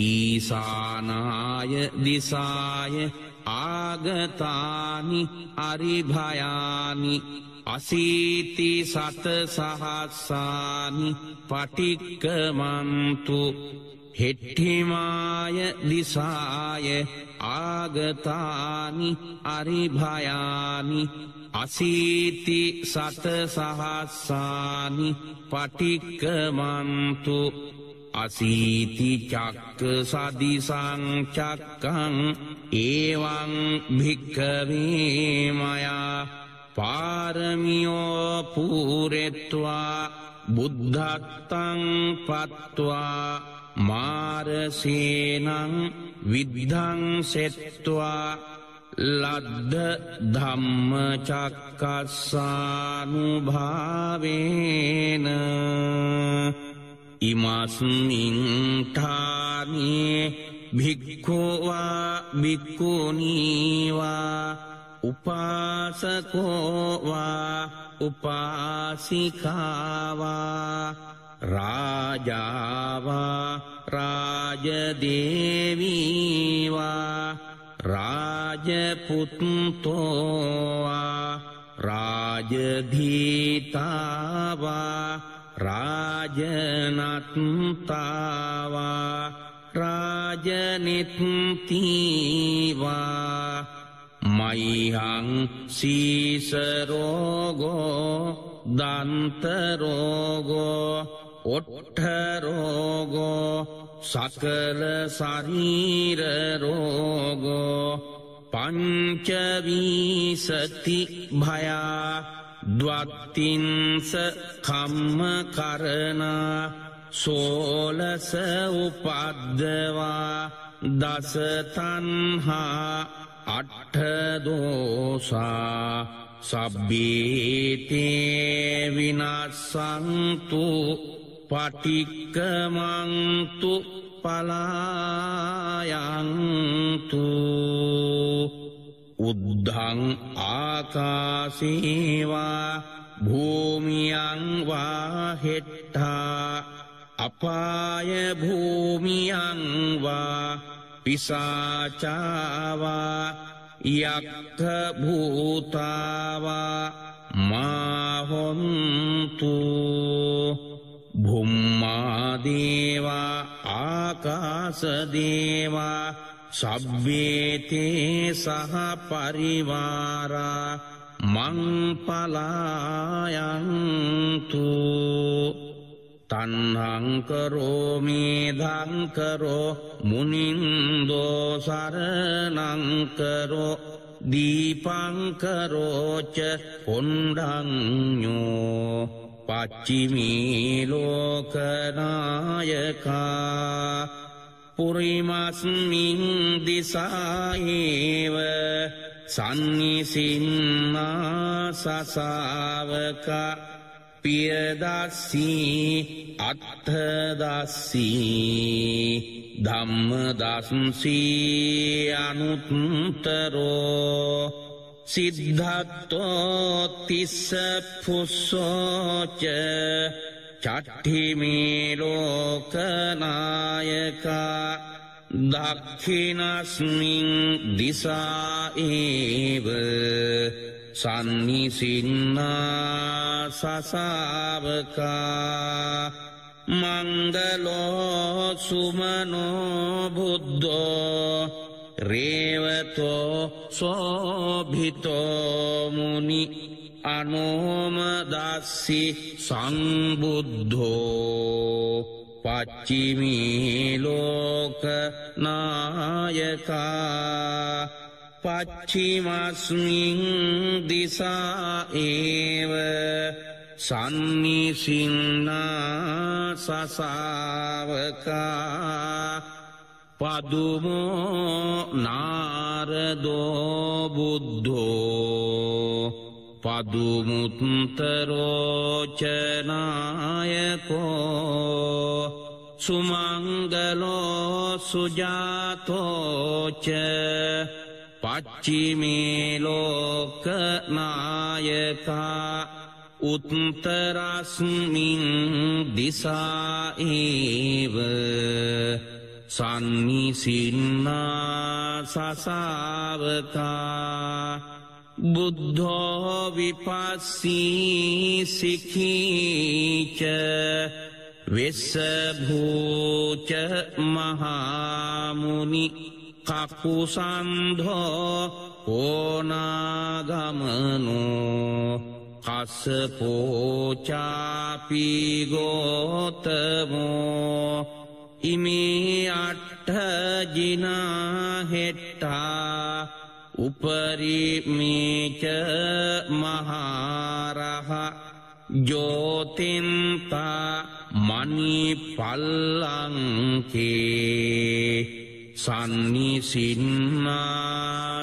ඊසානාය දිසාය ආගතානි අරිභයානි අසීති සත සහස්සානි පටික්කමන්තු හෙට්ඨිමාය දිසාය ආගතානි අරිභයානි අසීති සත සහස්සානි පටික්කමන්තු අසීති චක්ක සදිසං චක්කං ඒවං භික්ඛවේ මයා පාරමියෝ පූරෙත්වා බුද්ධත්තං පත්වා මාරසේනං විද්ධං සෙත්වා ලද්ද ධම්මචක්කස්සානුභාවේන ඉමස්මින් ඨානේ භික්ඛුවා භික්ඛුනීවා උපාසකෝවා උපාසිකාවා රාජාවා රාජදේවීවා රාජපුත්තෝවා රාජධීතාවා රාජනත්තාවා රාජනිත්තිවා මයිහං සීසරෝගෝ දන්තරෝගෝ ඔට්ඨරෝගෝ සකල ශරීරරෝගෝ පංචවිසති භයා ද්වත්තින්ස කම්ම කරනා සෝලස උපද්දවා දස තණ්හා අට්ඨ දෝසා සබ්බීතේ විනාසන්තු පටික්කමන්තු පලායන්තු උද්ධං ආකාසේවා භූමියං වා හෙට්ඨා අපාය භූමියං වා පිසාචාවා යක්ඛ භූතාවා මාහොන්තු භුම්මා දේවා ආකාශ දේවා සබ්බේතේ සහ පරිවාරා මං පලායන්තු තණ්හං කරෝ මේධං කරෝ මුනින්දෝ සරණං කරෝ දීපං කරෝච කොණ්ඩඤ්ඤෝ පච්චිමී ලෝකනායකා පුරිමස්මින් දිසායේව සන්නිසින්නා සසාවකා පියදස්සී අත්ථදස්සී ධම්මදස්සී අනුත්තරෝ සිද්ධත්තෝ තිස්ස පුස්සෝච චට්ඨිමේ ලෝකනායකා දක්ඛිනස්මින් දිසායේව සන්නිසින්නා සසාවකා මංගලෝ සුමනෝ බුද්ධෝ රේවතෝ සෝභිතෝ මුනි අනෝමදස්සි සංබුද්ධෝ පච්චිමී ලෝක නායකා පච්චිමස්මින් දිසා ඒව සන්නිසින්නා සසාවකා පදුමෝ නාරදෝ බුද්ධෝ පදුමුත්තරෝචනායකෝ සුමංගලෝ සුජාතෝච පච්චිමේ ලෝකනායකා උත්තරස්මින් දිසා ඒව සන්නිසින්නා සසාවකා බුද්ධෝ විපස්සී සික්ඛීච වෙස්සභූච මහාමුනි කකුසන්ධෝ ඕනාගමනෝ කස්සපෝචාපි ගෝතමෝ ඉමේ අට්ඨජිනා හෙට්ටා උපරිමේච මහරහ ජෝතින්තා මණිපල්ලංකේ සන්නිසින්නා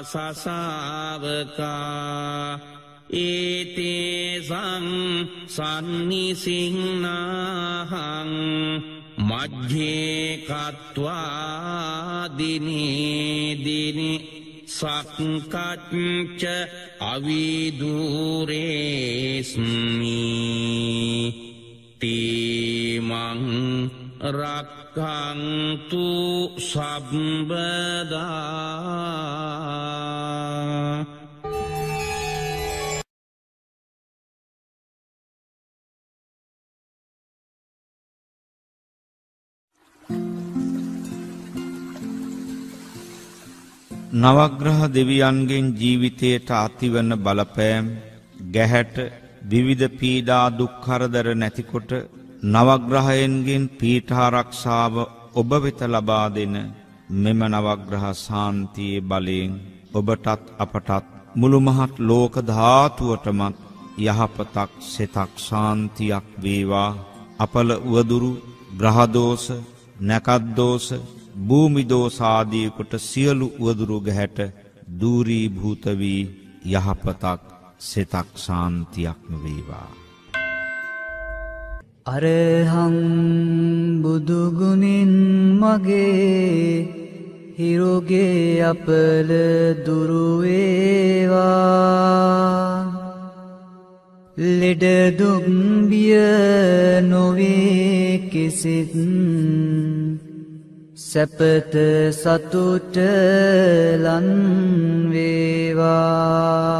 සසාවකා ඒතේසං සන්නිසින්නාහං මජ්ජේ කତ୍වා දිනේ දිනේ සක්කච්ච අවිදුරේස්මි තීමං රක්ඛන්තු සම්බදා. නවග්‍රහ දෙවියන්ගෙන් ජීවිතයට අතිවන බලපෑම් ගැහැට විවිධ පීඩා දුක් කරදර නැතිකොට නවග්‍රහයන්ගෙන් පීඨාරක්ෂාව ඔබ වෙත ලබා දෙන මෙම නවග්‍රහ ශාන්තියේ බලයෙන් ඔබටත් අපටත් මුළු මහත් ලෝක ධාතුවටමත් යහපතක් සෙතක් ශාන්තියක් වේවා. අපල උවදුරු ග්‍රහ දෝෂ නැකත් දෝෂ භූමි දෝෂ ආදී කොට සියලු උවදුරු ගැහැට දූරී භූත වී යහපතක් සෙතක් ශාන්තියක්ම වේවා. අරහං බුදුගුණින් මගේ හිරුගේ අපල දුරු වේවා. ලෙඩ දුක් බිය නොවේ කිසිත් සැපත සතුට ලන් වේවා.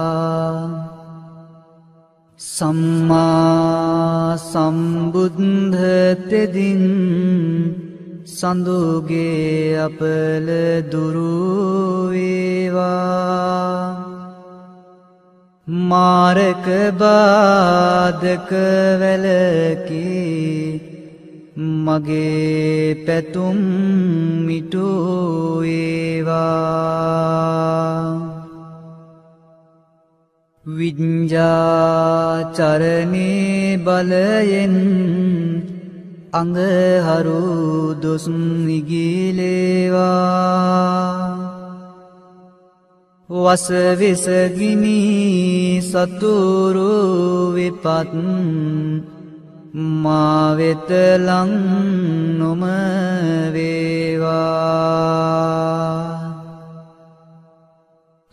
සම්මා සම්බුද්ධ තෙදින් සඳුගේ අපල දුරු වේවා. මාරක බාධක වැළකී මගේ පැතුම් මිටු වේවා. විඤ්ඤාචරණේ බලයෙන් අඟහරු දොස් නිගිලේවා. වසවිසගිනි සතුරු විපත් මා වෙත ලං නොම වේවා.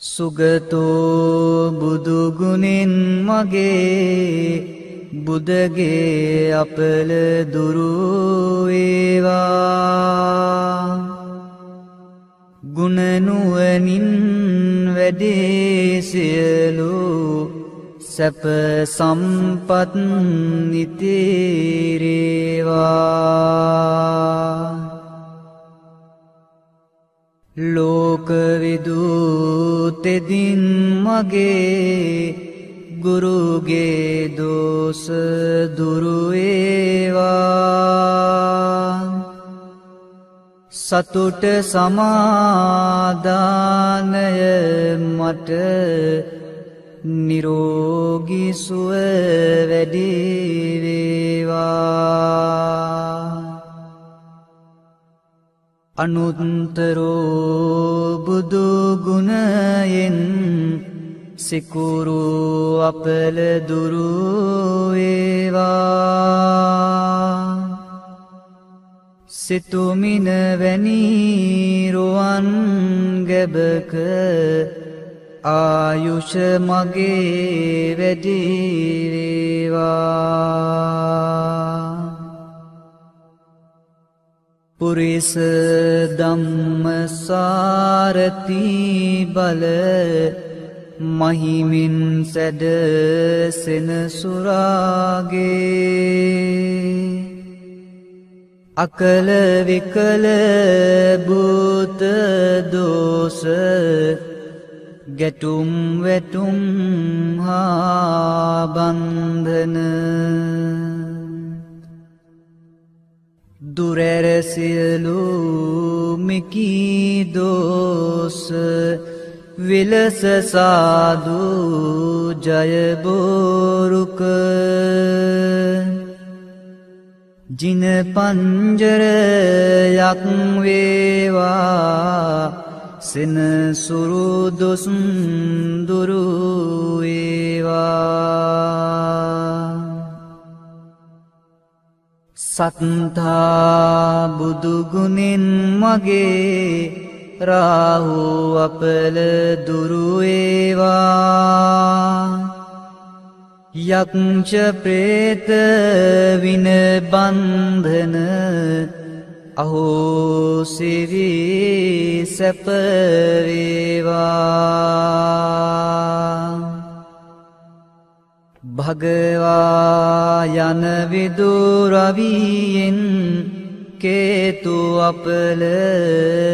සුගතෝ බුදුගුණෙන් මගේ බුදගේ අපල දුරු වේවා. ගුණ නුවණින් වැඩේ සියලු සැප සම්පත් නිතිරේවා. ලෝකවිදූතෙදින් මගේ ගුරුගේ දෝස දුරු වේවා. සතුට සමාදානය මට නිරෝගී සුව වැඩි වේවා. අනුත්තරෝ බුදු ගුණයෙන් සිකුරු අපල දුරු වේවා. සිතුමින වැනි රුවන් ගැබක ආයුෂ මගේ වැඩි වේවා. පුරිස ධම්මසාරති බල මහිමින් සැඩ සෙනසුරාගේ අකල විකල භූත දෝෂ ගැටුම් වැටුම් හා බන්ධන දුරැර සියලු මිකී දෝෂ විලස සාදු ජය බෝරුක ජින පංජරයක් වේවා සෙනසුරු දොස් දුරු වේවා. සත්තා බුදුගුණෙන් මගේ රාහු අපල දුරු වේවා. යක්ෂ ප්‍රේත වින බන්ධන අහෝසි වී සැප වේවා. භගවා යන විදුරවියෙන් කේතු අපල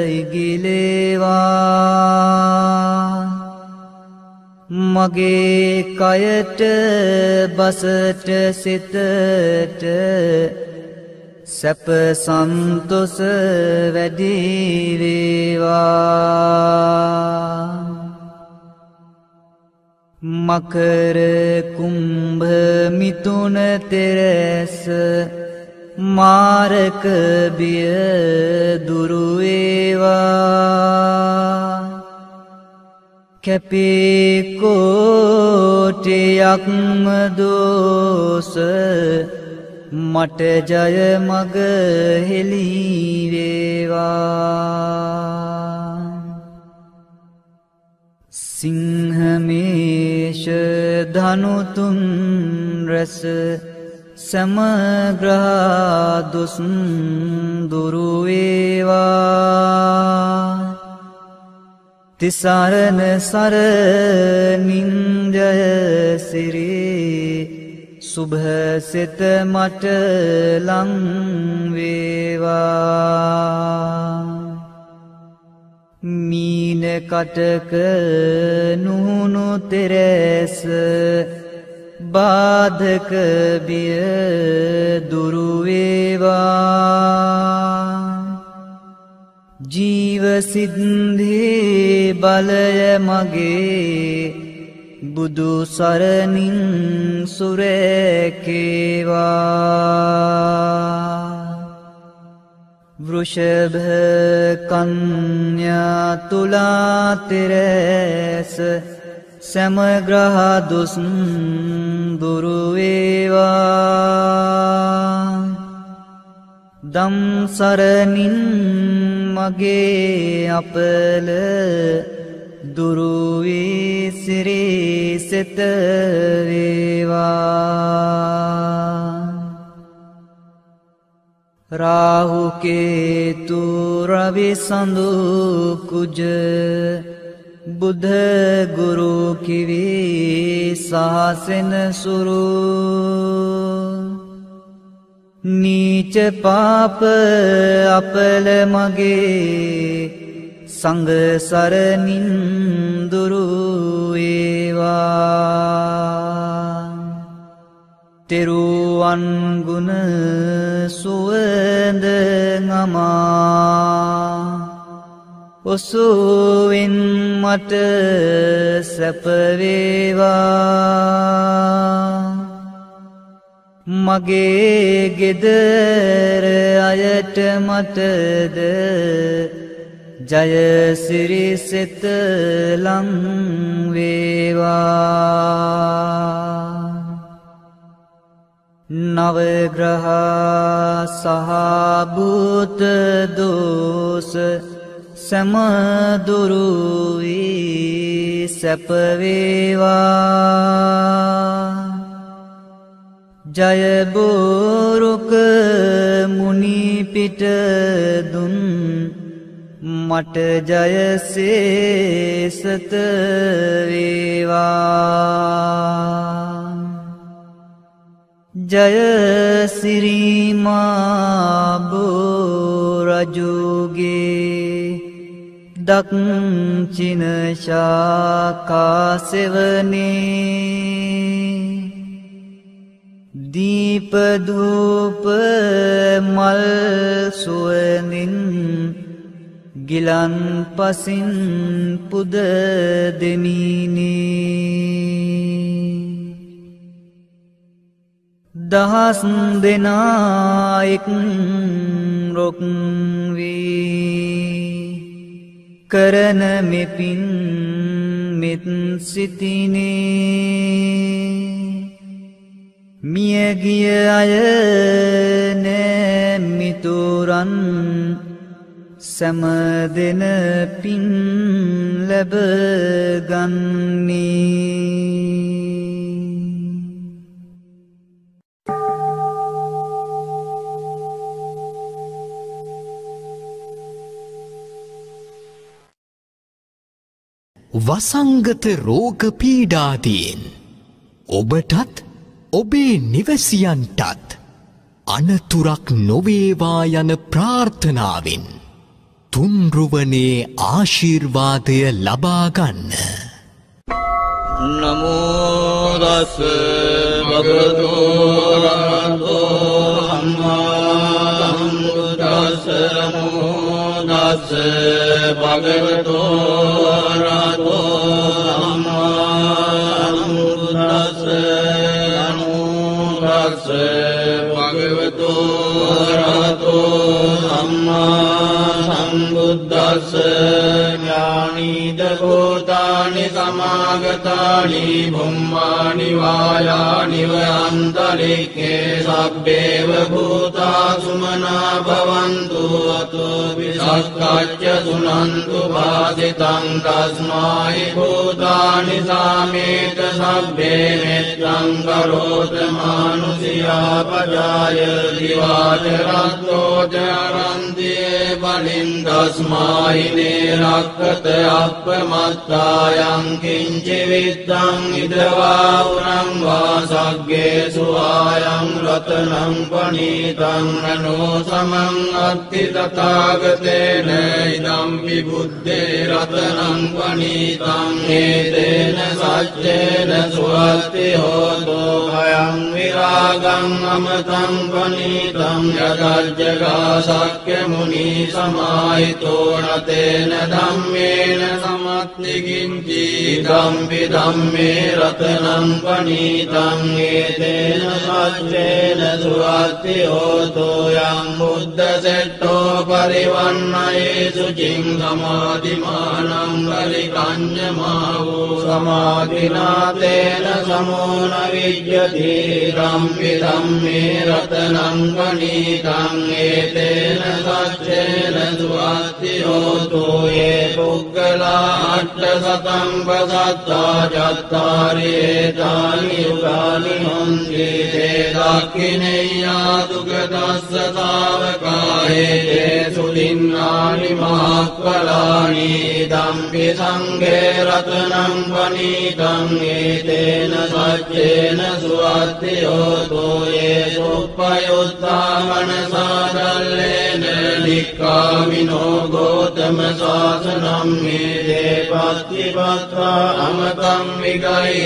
ඉගිලේවා. මගේ කයට බසට සිතට සැප සන්තොස වැඩි වේවා. මකර කුම්භ මිථුන තෙරස මාරක බිය දුරු වේවා. කැපී කෝටියක්ම දෝෂ මට ජය මග හෙළී වේවා. සිංහමේෂ ධනුතුන් රැස සමග්‍රහ දොස් දුරු වේවා. තිසරණ සරණින් ජය සිරි සුභ සිත මට ලං වේවා. මීන කටක නුහුණු තෙරැස බාධක බිය දුරු වේවා. ජීව සිද්ධි බලය මගේ බුදු සරණින් සුරැකේවා. වෘෂභ කන්‍යා තුලා තෙරැස සමග්‍රහ දොස් දුරු වේවා. දම් සරණින් මගේ අපල දුරු වී සිරි සිත වේවා. රාහු කේතු රවි සඳු කුජ බුද්ධ ගුරු කිවි සාසන සුරු නීච පාප අපල මගේ සංඝ සරණින් දුරු වේවා. තෙරුවන් ගුණ සුවඳ නමා ඔසුවෙන් මට සැප වේවා මගේ ගෙදර අයට මටද ජයසිරි සිත ලං වේවා නවග්‍රහ සහ භූත දෝෂ සමදුරු වී සැප වේවා ජය බෝරුක මුනි පිට දුන් මට ජයසේසත වේවා ජය සිරිමා බෝරජුගේ දක්ෂින ශාඛා සෙවනේ දීප ධූප මල් සුවඳින් ගිලන් පසින් පුද දෙමිනේ දහස් දෙනා එක් රොක් වී කරන මෙපින් මෙත් සිතිනේ මියගිය අය නෑමිතුරන් සැම දෙන පින් ලැබගන්නේ වසංගත රෝග පීඩාදීන් ඔබටත් ඔබේ නිවැසියන්ටත් අනතුරක් නොවේවා යන ප්‍රාර්ථනාවෙන් තුන්රුවනේ ආශිර්වාදය ලබාගන්න. නමෝදස් භගවතු වරහතෝ සම්මා සම්බුද්දස්ස නමෝදස් භගවතු වරහතෝ සම්මා සම්බුද්දස්ස නමෝදස් භගවතු වරහතෝ සම්මා සම්බුද්දස්ස ඥානීද භූතානි සමාගතානි බුම්මානි වායානි වයන්තරික්ඛේ සබ්බේව භූතා සුමනා භවන්තු අතෝ විසක්ඛච්ච සුනන්තු භාසිතං තස්මායි භූතානි සාමේත සබ්බේ මෙත්තං කරෝත මානුසියා පජාය දිවාච රත්තෝ චරන්තියේ බලින් තස්මායි නේරක්ඛත අප්පමත්තායං කිංචි විත්තං ඉදවා උරං වාසග්ගේ සුආයං රතනං පනීතං නනෝ සමං අත්ති තථාගතේන ඉදම්පි බුද්දේ රතනං පනීතං හේතේන සච්චේන සුවත්ති හෝතෝ භයං විරාගං අමතං පනීතං යදජ්ජගා සක්්‍ය මුනි සමාහිතෝ නතේන ධම්මේන සමත්ති කිංචි ධම්පි ධම්මේ රතනං පනීතං හේතේන සච්චේන සුවත්ති හෝතෝ යං බුද්ධ සෙට්ටෝ පරිවන්නයේ සුචින් සමාධිමානං පරිකඤ්ඤමාවෝ සමාධිනාතේන සමෝන විජ්ජති ධම්පි ධම්මේ රතනං පනීතං හේතේන සච්චේන සුවත්ති හෝතෝ යේ පුග්ගලා අට්ඨ සතං පසත්තා චත්තාරි ඒතානි යුගානි හොන්ති තේ දක්ඛිනේයා දුගදස්ස තාවකායේ තේ සුලින්නානි මහක්ඛලානි ධම්පි සංඝේ රතනං පනීතං ඒතේන සච්චේන සුවත්ති හෝතෝ යේ සුප්පයුත්තා මනසා දල්ලේන නික්ඛාමිනෝ ගෝතම සාසනං මේ තේ පත්තිපත්වා අමතම් විගය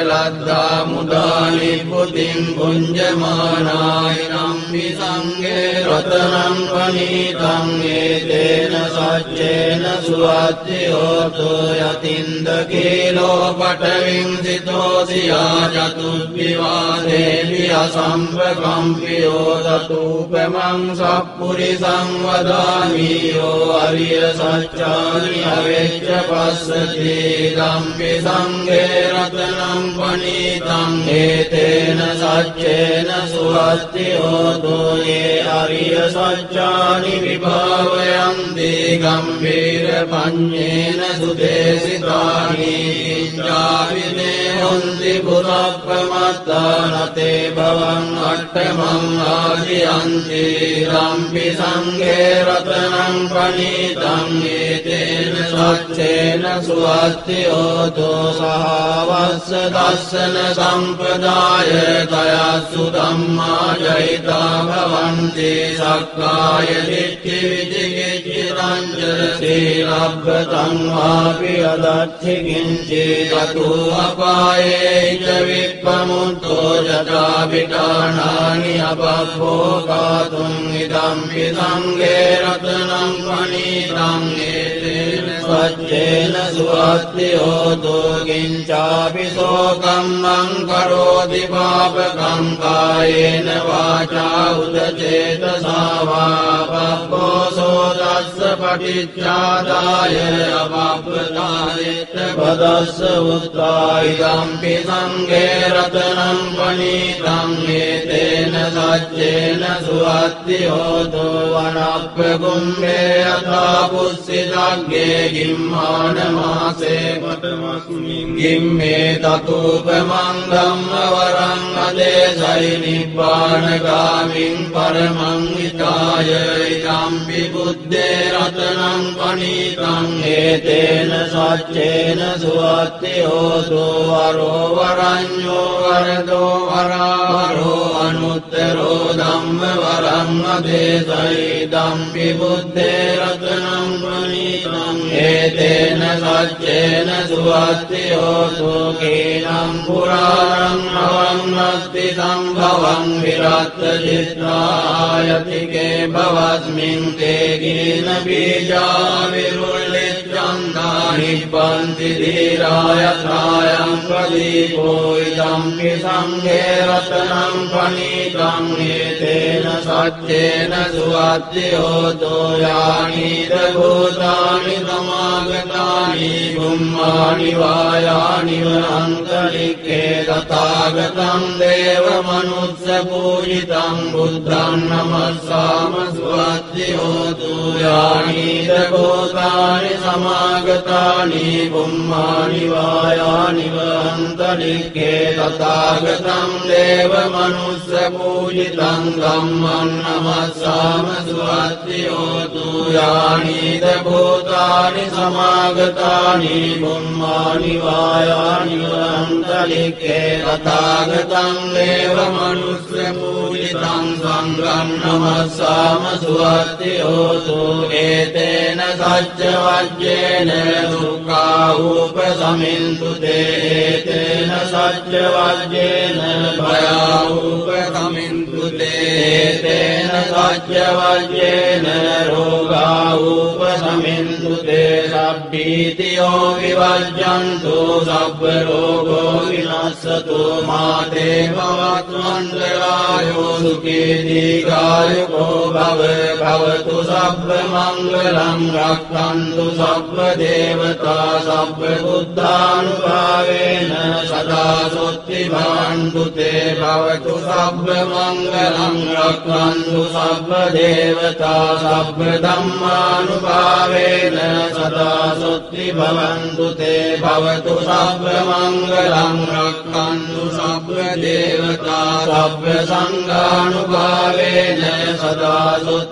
ලද්දා මුදානි පුතින් පුඤ්ජමානාය නම්මි සංඝේ රතනං පනීතං ඒතේන සච්චේන සුවත්ති හෝතු යතින්ද කීලෝ පඨවින් සිතෝ සියා චතුබ්බිවාදේවි අසම්පකම්පියෝ තතුපමං සප්පුරිසං වදාමියෝ අරිය සච්චානි අවෙච්ච පස්සති ධම්පි සංඝේ රතනං පනීතං ඒතේන සච්චේන සුවත්ති හෝතු යේ අරිය සච්චානි විභාවයන්ති ගම්භීර පඤ්ඤේන සුදේසිතානි ඉච්ඡාවිදේ හොන්ති පුරප්පමත්තානතේ භවං අට්ඨමං ආදියන්ති ධම්පි සංඝේ රතනං පනීතං ඒතේන සච්චේන සුවත්ති හෝතු සහවස්ස දස්සන සම්පදාය තයස්සු ධම්මා ජයිතා භවන්ති සක්කාය දිට්ඨි විචිකිච්ඡිතං ච සීලබ්බතං වාපි අදච්චි කිංචි තතු අපායේ ච විප්පමුත්තෝ ජතා විඨානානි අපප්පෝකාතුං ඉදම්පි සංඝේ රතනං පනීතං ඒතේන සච්චේන සුවත්ති හෝතු කිංචාපි සෝකම්මං කරෝති පාපකං කායේන වාචා උදචේතසා වා පප්පෝසෝ තස්ස පටිච්චාදාය අපප්පතායෙත් පදස්ස උත්තායිදම්පි සංඝේ රතනං පනීතං ඒතේන සච්චේන සුවත්ති හෝතු වනප්ප කුම්භේ යථා පුස්සිතග්ගේ ගිම්මාන මාසේ පඨමස්මින් ගිම්මේ තතුපමං ධම්ම වරං අදේසයි නිබ්බානගාමින් පරමං විතාය ඉදම්පි බුද්දේ රතනං පනීතං ඒතේන සච්චේන සුවත්ති හෝතු වරෝ වරඤ්ඤෝ වරදෝ වරාවරෝ අනුත්තරෝ ධම්ම වරං අදේසයි ඉදම්පි බුද්දේ රතනං පනීතං ඒතේන සච්චේන සුවත්ති හෝතු කේනම් පුරාණං අවං අස්ති සම්භවං විරත් චිත්‍රායතිකේ භවස්මින් තේ ගින බීජා විරුල්ලිච්ඡන්දා නිබ්බන්ති ධීරාය ත්‍රායං ප්‍රදීපෝ ඉදම්පි සංඝේ රතනං පනීතං ඒතේන සච්චේන සුවත්ති හෝතු යානිද භූතානි සමාගතානි බුම්මානි වායානි අන්තරික්ඛේ තථාගතං දේව මනුස්ස පූජිතං බුද්ධං නමස්සාම සුවත්ති හෝතු යානිද භූතානි සමාගතානි බුම්මානි වායානි අන්තරික්ඛේ තථාගතං දේව මනුස්ස පූජිතං ධම්මං නමස්සාම සුවත්ති හෝතු යානිද භූතානි සමාගතානි බුම්මානි වායානි අන්තරික්ඛේ තථාගතං දේව මනුස්ස පූජිතං සංඝං නමස්සාම සුවත්ති හෝතු ඒතේන සච්ච වජ්ජේන දුක්ඛා උපසමින්තු තේතේන සච්ච වජ්ජේන භයා උපසමින්තු තේතේන සච්ච වජ්ජේන රෝගා උපසමින්තු තේ සබ්බීතියෝ විවජ්ජන්තු සබ්බ රෝගෝ විනස්සතු මාතේ භවත්වන්තරායෝ සුඛී දීඝායුකෝ භවතු සබ්බ මංගලං රක්ඛන්තු සබ්බ දේවතා සබ්බ බුද්ධානුභාවේන සදා සොත්ති භවන්තු තේ භවතු සබ්බ මංගලං රක්ඛන්තු සබ්බ දේවතා සබ්බ ධම්මානුභාවේන සදා සොත්ති භවන්තු තේ භවතු සබ්බ මංගලං රක්ඛන්තු සබ්බ දේවතා සබ්බ සංඝානුභාවේන සදා සොත්ති